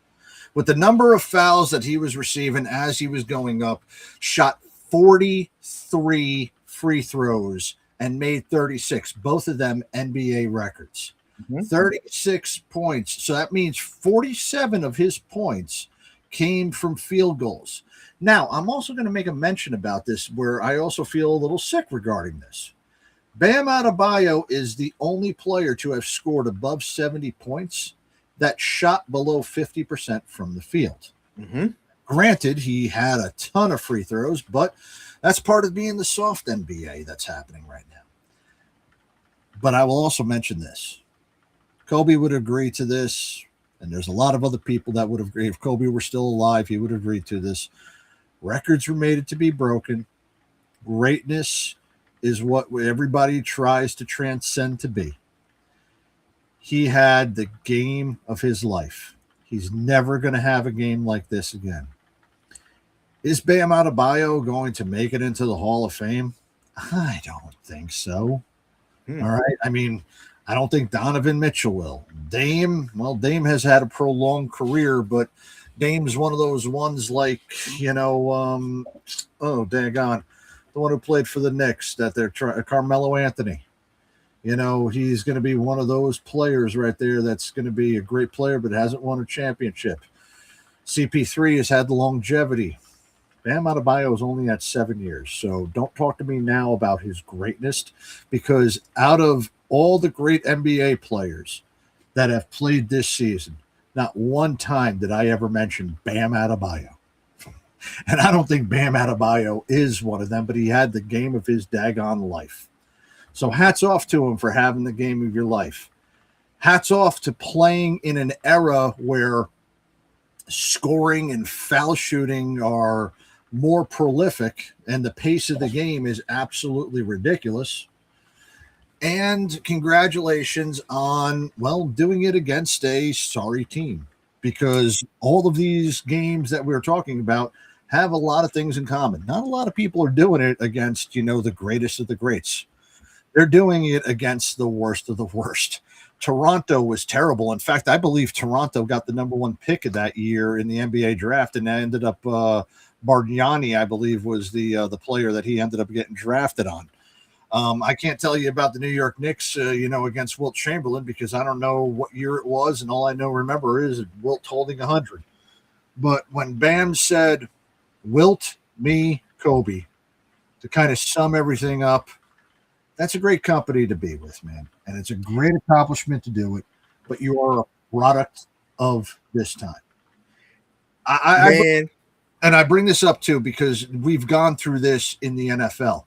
with the number of fouls that he was receiving as he was going up, shot 43 free throws and made 36, both of them NBA records. 36 points. So that means 47 of his points came from field goals. Now, I'm also going to make a mention about this where I also feel a little sick regarding this. Bam Adebayo is the only player to have scored above 70 points that shot below 50% from the field. Mm-hmm. Granted, he had a ton of free throws, but that's part of being the soft NBA that's happening right now. But I will also mention this. Kobe would agree to this, and there's a lot of other people that would agree. If Kobe were still alive, he would agree to this. Records were made to be broken. Greatness is what everybody tries to transcend to be. He had the game of his life. He's never going to have a game like this again. Is Bam Adebayo going to make it into the Hall of Fame? I don't think so. All right. I mean, I don't think Donovan Mitchell will. Dame has had a prolonged career, but Dame's one of those ones like, daggone, the one who played for the Knicks that they're trying, Carmelo Anthony. He's going to be one of those players right there that's going to be a great player, but hasn't won a championship. CP3 has had the longevity. Bam Adebayo is only at 7 years. So don't talk to me now about his greatness, because out of all the great NBA players that have played this season, not one time did I ever mention Bam Adebayo. And I don't think Bam Adebayo is one of them, but he had the game of his daggone life. So hats off to him for having the game of your life. Hats off to playing in an era where scoring and foul shooting are more prolific and the pace of the game is absolutely ridiculous. And congratulations on, doing it against a sorry team, because all of these games that we're talking about have a lot of things in common. Not a lot of people are doing it against, the greatest of the greats. They're doing it against the worst of the worst. Toronto was terrible. In fact, I believe Toronto got the number 1 pick of that year in the NBA draft, and that ended up Bargnani, I believe, was the player that he ended up getting drafted on. I can't tell you about the New York Knicks, against Wilt Chamberlain, because I don't know what year it was, and all I remember is Wilt holding 100. But when Bam said, Wilt, me, Kobe, to kind of sum everything up, that's a great company to be with, man. And it's a great accomplishment to do it, but you are a product of this time. I bring this up too because we've gone through this in the NFL.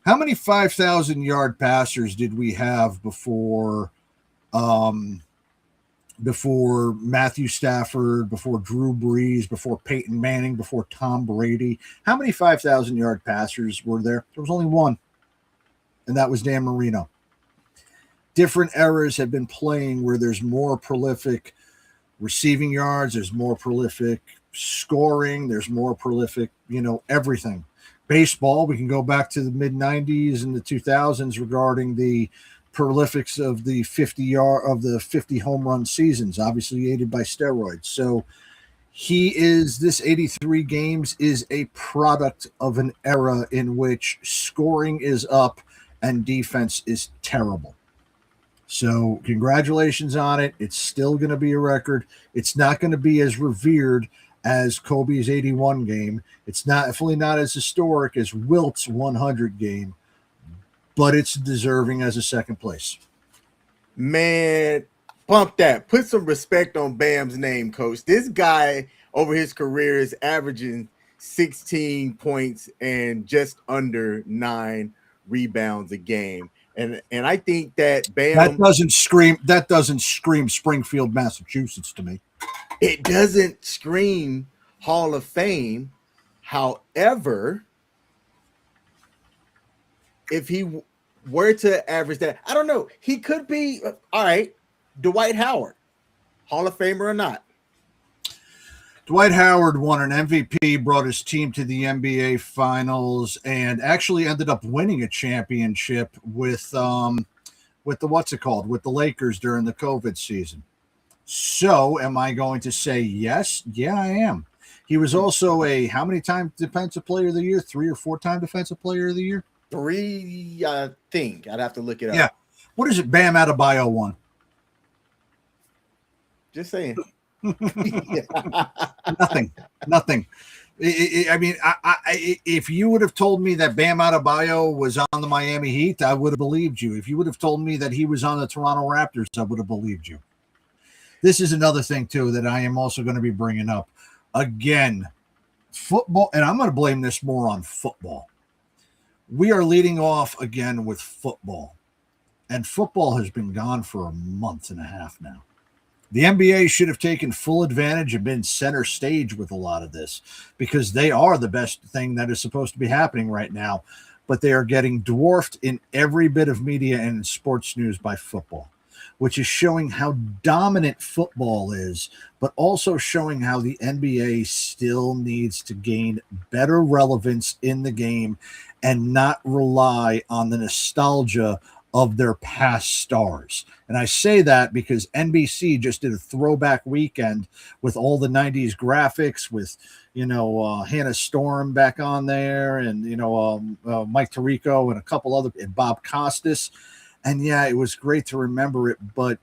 How many 5,000-yard passers did we have before Matthew Stafford, before Drew Brees, before Peyton Manning, before Tom Brady? How many 5,000-yard passers were there? There was only one, and that was Dan Marino. Different eras have been playing where there's more prolific receiving yards, there's more prolific scoring, there's more prolific, everything. Baseball, we can go back to the mid-90s and the 2000s regarding the prolifics of the 50 home run seasons, obviously aided by steroids. So this 83 games is a product of an era in which scoring is up and defense is terrible. So congratulations on it. It's still going to be a record. It's not going to be as revered as Kobe's 81 game. It's definitely not as historic as Wilt's 100 game, but it's deserving as a second place. Man, pump that. Put some respect on Bam's name, Coach. This guy over his career is averaging 16 points and just under 9 rebounds a game. And I think that Bam, that doesn't scream Springfield, Massachusetts to me. It doesn't scream Hall of Fame. However, if he were to average that, I don't know. He could be all right. Dwight Howard, Hall of Famer or not? Dwight Howard won an MVP, brought his team to the NBA Finals, and actually ended up winning a championship with the with the Lakers during the COVID season. So, am I going to say yes? Yeah, I am. He was also a how many time Defensive Player of the Year? 3 or 4 time Defensive Player of the Year? 3, I think. I'd have to look it up. Yeah. What is it? Bam Adebayo won. Just saying. Nothing. If you would have told me that Bam Adebayo was on the Miami Heat, I would have believed you. If you would have told me that he was on the Toronto Raptors, I would have believed you. this is another thing too that I am also going to be bringing up again. Football, and I'm going to blame this more on football. We are leading off again with football, and football has been gone for a month and a half now. The NBA should have taken full advantage and been center stage with a lot of this, because they are the best thing that is supposed to be happening right now, but they are getting dwarfed in every bit of media and sports news by football, which is showing how dominant football is, but also showing how the NBA still needs to gain better relevance in the game and not rely on the nostalgia of their past stars. And I say that because NBC just did a throwback weekend with all the 90s graphics with, Hannah Storm back on there and, Mike Tirico and a couple other, and Bob Costas. And yeah, it was great to remember it, but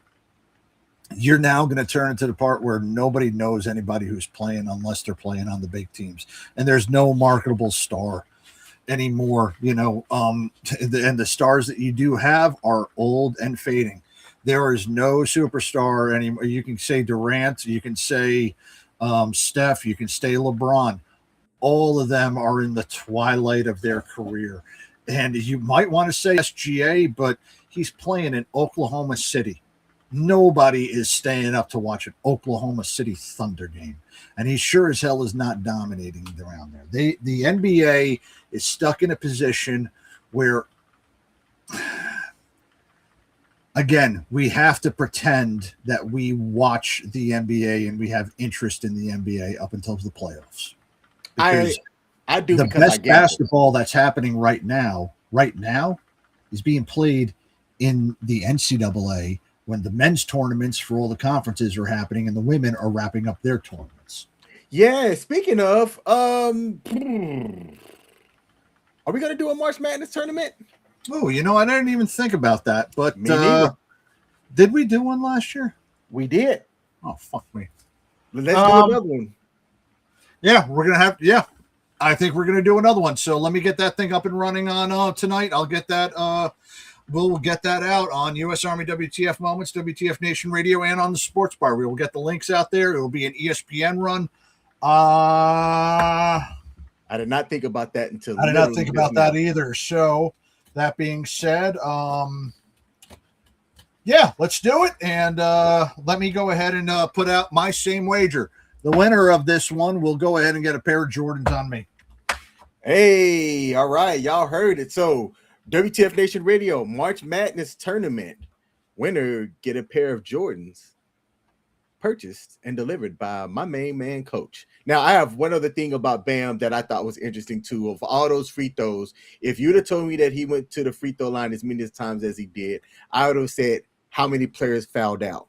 you're now going to turn into the part where nobody knows anybody who's playing unless they're playing on the big teams. And there's no marketable star anymore, and the stars that you do have are old and fading. There is no superstar anymore. You can say Durant, you can say Steph, you can say LeBron. All of them are in the twilight of their career. And you might want to say SGA, but he's playing in Oklahoma City. Nobody is staying up to watch an Oklahoma City Thunder game. And he sure as hell is not dominating around there. The NBA is stuck in a position where, again, we have to pretend that we watch the NBA and we have interest in the NBA up until the playoffs. Because I do. The best basketball that's happening right now is being played in the NCAA when the men's tournaments for all the conferences are happening and the women are wrapping up their tournaments. Yeah. Speaking of, are we going to do a March Madness tournament? Oh, I didn't even think about that. But did we do one last year? We did. Oh, fuck me. Let's do another one. Yeah, we're going to have, I think we're going to do another one. So let me get that thing up and running on tonight. I'll get that. We'll get that out on U.S. Army WTF Moments, WTF Nation Radio, and on the Sports Bar. We will get the links out there. It will be an ESPN run. I did not think about that until I did not think about that either. So that being said, let's do it. And let me go ahead and put out my same wager. The winner of this one will go ahead and get a pair of Jordans on me. Hey, all right. Y'all heard it. So WTF Nation Radio, March Madness tournament. Winner get a pair of Jordans purchased and delivered by my main man, Coach. Now, I have one other thing about Bam that I thought was interesting, too. Of all those free throws, if you'd have told me that he went to the free throw line as many times as he did, I would have said how many players fouled out.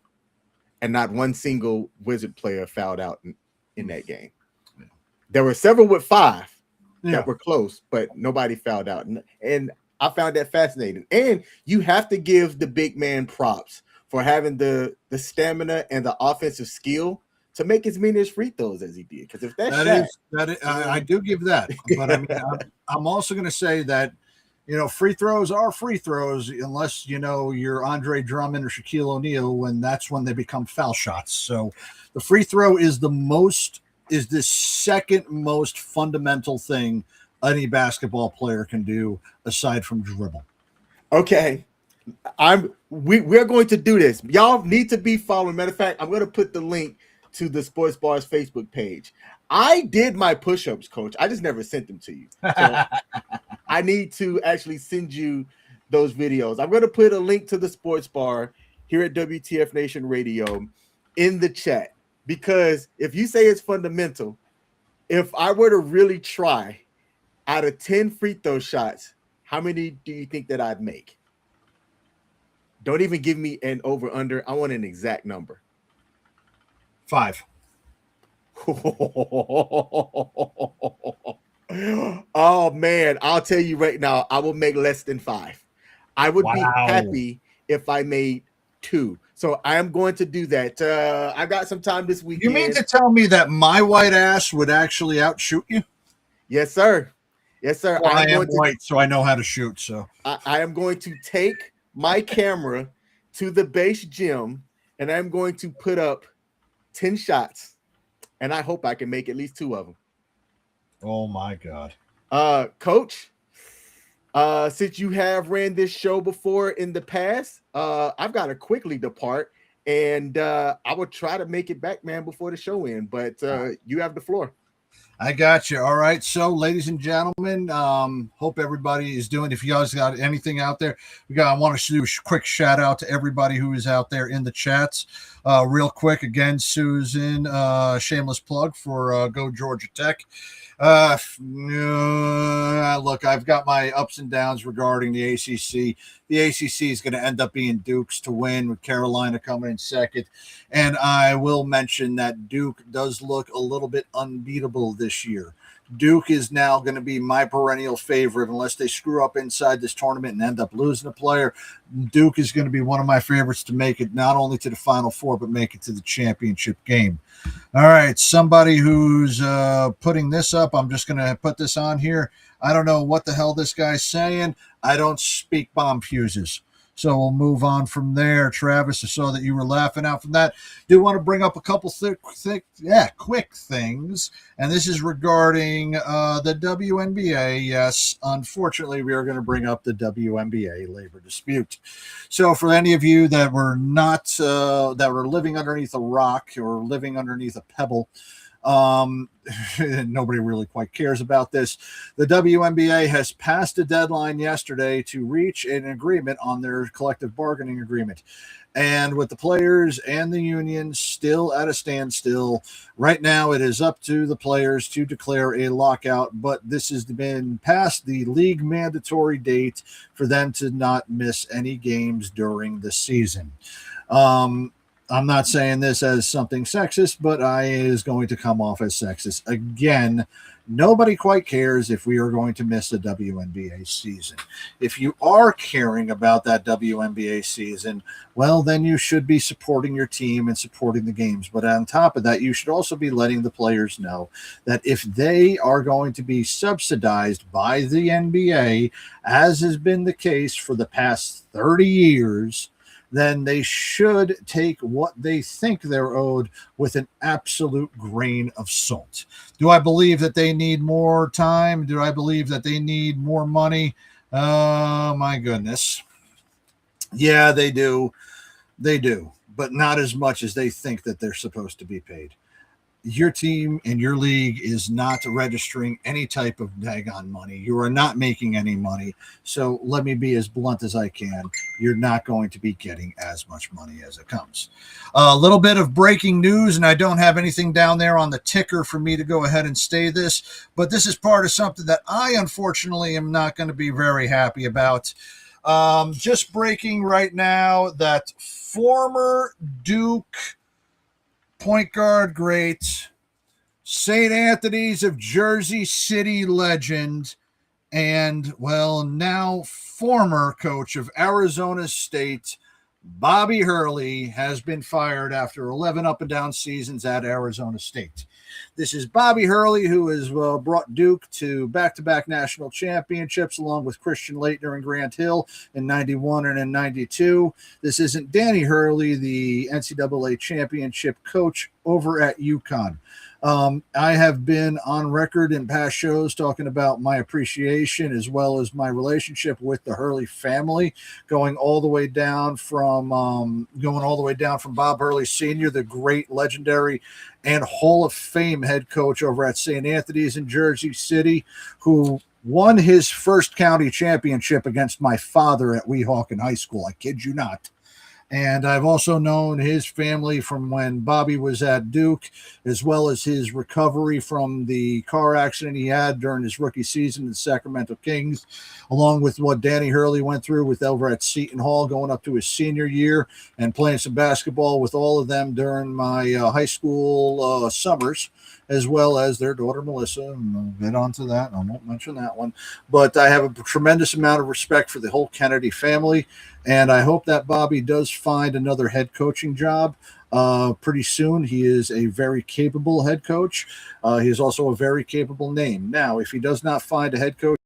And not one single Wizard player fouled out in that game. There were several with 5 that were close, but nobody fouled out. And I found that fascinating. And you have to give the big man props for having the stamina and the offensive skill to make as many free throws as he did. Because if I do give that. But I mean, I'm also going to say that, free throws are free throws unless, you're Andre Drummond or Shaquille O'Neal, when that's when they become foul shots. So the free throw is the second most fundamental thing any basketball player can do aside from dribble. Okay. We're going to do this. Y'all need to be following. Matter of fact, I'm going to put the link to the Sports Bar's Facebook page. I did my push-ups, Coach. I just never sent them to you. So I need to actually send you those videos. I'm going to put a link to the Sports Bar here at WTF Nation Radio in the chat, because if you say it's fundamental, if I were to really try, out of 10 free throw shots, how many do you think that I'd make? Don't even give me an over-under. I want an exact number. 5. Oh, man. I'll tell you right now, I will make less than 5. I would be happy if I made 2. So I am going to do that. I got some time this weekend. You mean to tell me that my white ass would actually outshoot you? Yes, sir. Yes, sir. Well, I am white, so I know how to shoot. So I am going to take my camera to the base gym and I'm going to put up 10 shots, and I hope I can make at least 2 of them. Oh my God. Coach, since you have ran this show before in the past, I've got to quickly depart, and I will try to make it back, man, before the show ends. But you have the floor. I got you. All right. So, ladies and gentlemen, hope everybody is doing. If you guys got anything out there, I want to do a quick shout out to everybody who is out there in the chats. Real quick, again, Susan, shameless plug for Go Georgia Tech. Look, I've got my ups and downs regarding the ACC. The ACC is going to end up being Duke's to win, with Carolina coming in second. And I will mention that Duke does look a little bit unbeatable this year. Duke is now going to be my perennial favorite unless they screw up inside this tournament and end up losing a player. Duke is going to be one of my favorites to make it not only to the Final Four, but make it to the championship game. All right, somebody who's putting this up, I'm just going to put this on here. I don't know what the hell this guy's saying. I don't speak bomb fuses. So we'll move on from there. Travis, I saw that you were laughing out from that. Do want to bring up a couple quick things. And this is regarding the WNBA. Yes, unfortunately, we are going to bring up the WNBA labor dispute. So for any of you that were not, that were living underneath a rock or living underneath a pebble, nobody really quite cares about this. The WNBA has passed a deadline yesterday to reach an agreement on their collective bargaining agreement. And with the players and the union still at a standstill, right now it is up to the players to declare a lockout, but this has been past the league mandatory date for them to not miss any games during the season. I'm not saying this as something sexist, but I is going to come off as sexist. Again, nobody quite cares if we are going to miss the WNBA season. If you are caring about that WNBA season, well, then you should be supporting your team and supporting the games. But on top of that, you should also be letting the players know that if they are going to be subsidized by the NBA, as has been the case for the past 30 years, then they should take what they think they're owed with an absolute grain of salt. Do I believe that they need more time? Do I believe that they need more money? Oh, my goodness. Yeah, they do. They do, but not as much as they think that they're supposed to be paid. Your team and your league is not registering any type of daggone money. You are not making any money. So let me be as blunt as I can. You're not going to be getting as much money as it comes. A little bit of breaking news, and I don't have anything down there on the ticker for me to go ahead and say this, but this is part of something that I unfortunately am not going to be very happy about. Just breaking right now that former Duke point guard great, St. Anthony's of Jersey City legend, and, well, now former coach of Arizona State, Bobby Hurley, has been fired after 11 up and down seasons at Arizona State. This is Bobby Hurley, who has brought Duke to back-to-back national championships along with Christian Laettner and Grant Hill in 91 and in 92. This isn't Danny Hurley, the NCAA championship coach over at UConn. I have been on record in past shows talking about my appreciation as well as my relationship with the Hurley family, going all the way down from Bob Hurley Sr., the great, legendary, and Hall of Fame head coach over at St. Anthony's in Jersey City, who won his first county championship against my father at Weehawken High School. I kid you not. And I've also known his family from when Bobby was at Duke, as well as his recovery from the car accident he had during his rookie season in the Sacramento Kings, along with what Danny Hurley went through with over at Seton Hall going up to his senior year and playing some basketball with all of them during my high school summers, as well as their daughter, Melissa. And I'll get onto that. I won't mention that one. But I have a tremendous amount of respect for the whole Kennedy family. And I hope that Bobby does find another head coaching job pretty soon. He is a very capable head coach. He is also a very capable name. Now, if he does not find a head coaching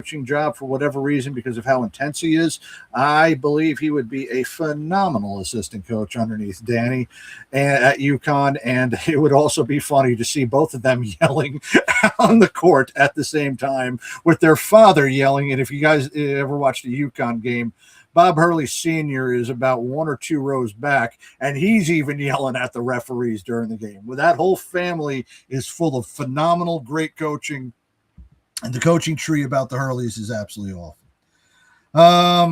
coaching job for whatever reason because of how intense he is, I believe he would be a phenomenal assistant coach underneath Danny at UConn. And it would also be funny to see both of them yelling on the court at the same time with their father yelling. And if you guys ever watched a UConn game, Bob Hurley Sr. is about 1 or 2 rows back, and he's even yelling at the referees during the game. Well, that whole family is full of phenomenal, great coaching, and the coaching tree about the Hurleys is absolutely awful.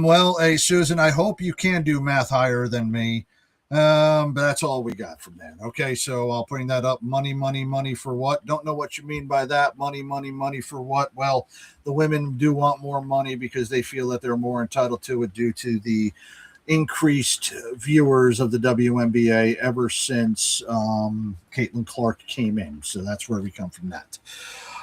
Well, hey, Susan, I hope you can do math higher than me, but that's all we got from that. Okay, so I'll bring that up. Money, money, money for what? Don't know what you mean by that. Money, money, money for what? Well, the women do want more money because they feel that they're more entitled to it due to the increased viewers of the WNBA ever since Caitlin Clark came in. So that's where we come from that.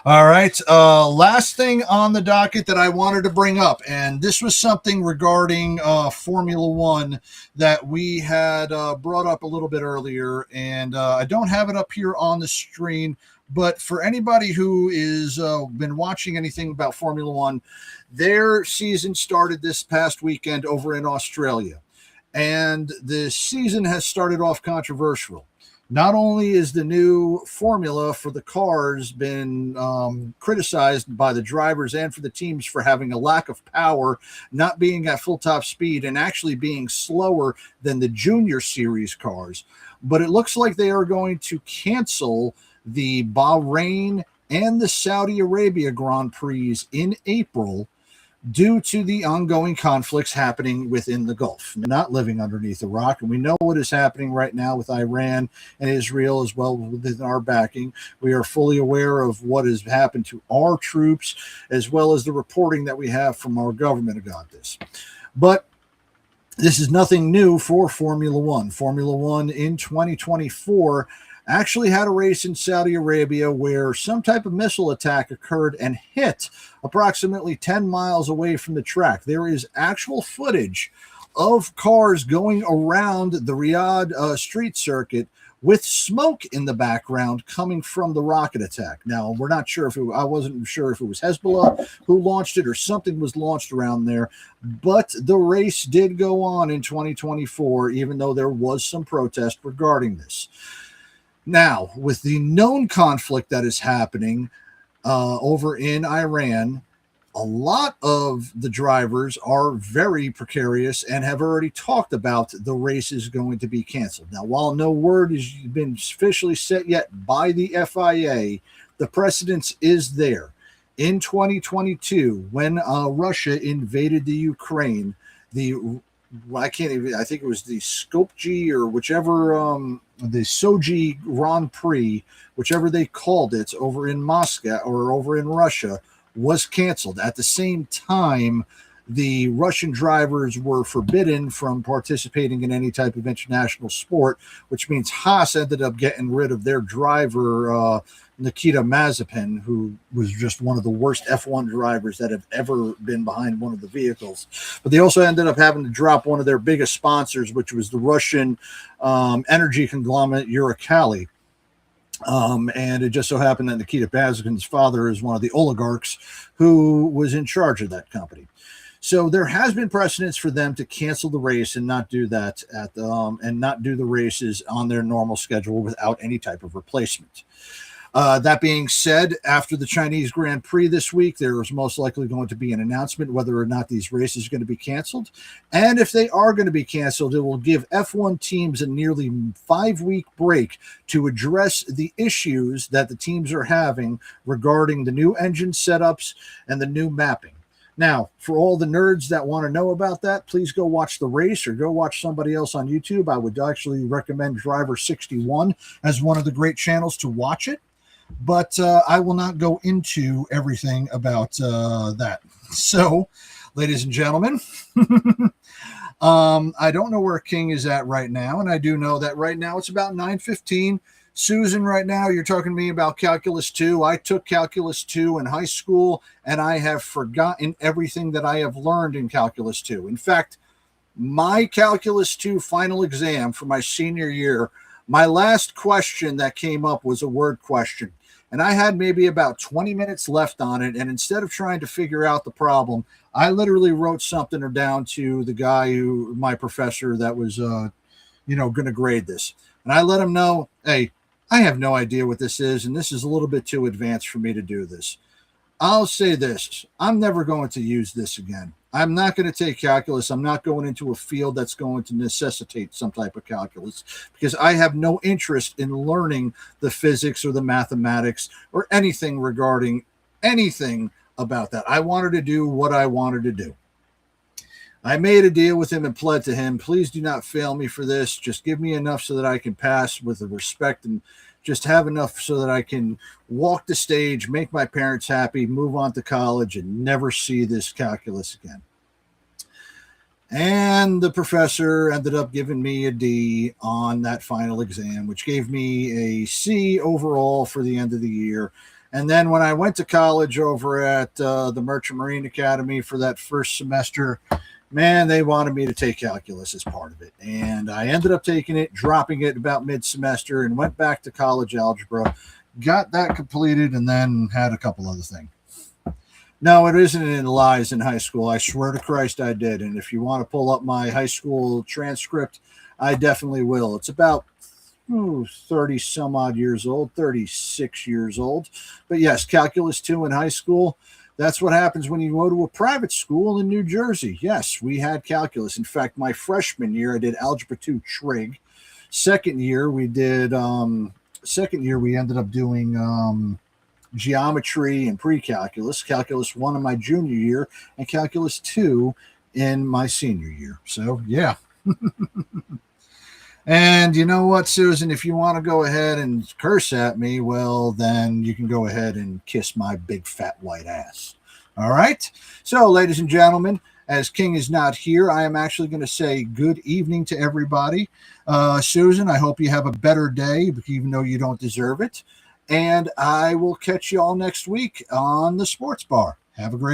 All right. Last thing on the docket that I wanted to bring up, and this was something regarding Formula One that we had brought up a little bit earlier, and I don't have it up here on the screen, but for anybody who is been watching anything about Formula One, their season started this past weekend over in Australia, and the season has started off controversial. Not only is the new formula for the cars been criticized by the drivers and for the teams for having a lack of power, not being at full top speed, and actually being slower than the junior series cars, but it looks like they are going to cancel the Bahrain and the Saudi Arabia Grand Prix in April due to the ongoing conflicts happening within the Gulf. We're not living underneath a rock, and we know what is happening right now with Iran and Israel as well within our backing. We are fully aware of what has happened to our troops, as well as the reporting that we have from our government about this. But this is nothing new for Formula One. Formula One in 2024 actually had a race in Saudi Arabia where some type of missile attack occurred and hit approximately 10 miles away from the track. There is actual footage of cars going around the Riyadh street circuit with smoke in the background coming from the rocket attack. Now, we're not sure I wasn't sure if it was Hezbollah who launched it or something was launched around there, but the race did go on in 2024, even though there was some protest regarding this. Now, with the known conflict that is happening over in Iran, a lot of the drivers are very precarious and have already talked about the race is going to be canceled. Now, while no word has been officially set yet by the FIA, the precedence is there. In 2022, when Russia invaded the Ukraine, I think it was the Skopje or whichever, the Sochi Grand Prix, whichever they called it, over in Moscow or over in Russia, was canceled. At the same time, the Russian drivers were forbidden from participating in any type of international sport, which means Haas ended up getting rid of their driver, Nikita Mazepin, who was just one of the worst F1 drivers that have ever been behind one of the vehicles. But they also ended up having to drop one of their biggest sponsors, which was the Russian energy conglomerate Uralkali. And it just so happened that Nikita Mazepin's father is one of the oligarchs who was in charge of that company. So there has been precedence for them to cancel the race and not do that and not do the races on their normal schedule without any type of replacement. That being said, after the Chinese Grand Prix this week, there is most likely going to be an announcement whether or not these races are going to be canceled. And if they are going to be canceled, it will give F1 teams a nearly 5-week break to address the issues that the teams are having regarding the new engine setups and the new mapping. Now, for all the nerds that want to know about that, please go watch the race or go watch somebody else on YouTube. I would actually recommend Driver 61 as one of the great channels to watch it. But I will not go into everything about that. So, ladies and gentlemen, I don't know where King is at right now, and I do know that right now it's about 9:15. Susan, right now you're talking to me about Calculus 2. I took Calculus 2 in high school, and I have forgotten everything that I have learned in Calculus 2. In fact, my Calculus 2 final exam for my senior year, my last question that came up was a word question. And I had maybe about 20 minutes left on it. And instead of trying to figure out the problem, I literally wrote something down to the guy my professor that was, going to grade this. And I let him know, hey, I have no idea what this is. And this is a little bit too advanced for me to do this. I'll say this. I'm never going to use this again. I'm not going to take calculus. I'm not going into a field that's going to necessitate some type of calculus because I have no interest in learning the physics or the mathematics or anything regarding anything about that. I wanted to do what I wanted to do. I made a deal with him and pled to him, please do not fail me for this. Just give me enough so that I can pass with the respect and just have enough so that I can walk the stage, make my parents happy, move on to college, and never see this calculus again. And the professor ended up giving me a D on that final exam, which gave me a C overall for the end of the year. And then when I went to college over at the Merchant Marine Academy for that first semester, man, they wanted me to take calculus as part of it. And I ended up taking it, dropping it about mid-semester, and went back to college algebra, got that completed, and then had a couple other things. No, it isn't in lies in high school. I swear to Christ I did. And if you want to pull up my high school transcript, I definitely will. It's about 30 some odd years old, 36 years old. But yes, calculus 2 in high school. That's what happens when you go to a private school in New Jersey. Yes, we had calculus. In fact, my freshman year, I did algebra 2 trig. Second year, we ended up doing geometry and pre-calculus, calculus 1 in my junior year, and calculus 2 in my senior year. So, yeah. And you know what, Susan, if you want to go ahead and curse at me, well, then you can go ahead and kiss my big fat white ass. All right. So, ladies and gentlemen, as King is not here, I am actually going to say good evening to everybody. Susan, I hope you have a better day, even though you don't deserve it. And I will catch you all next week on the Sports Bar. Have a great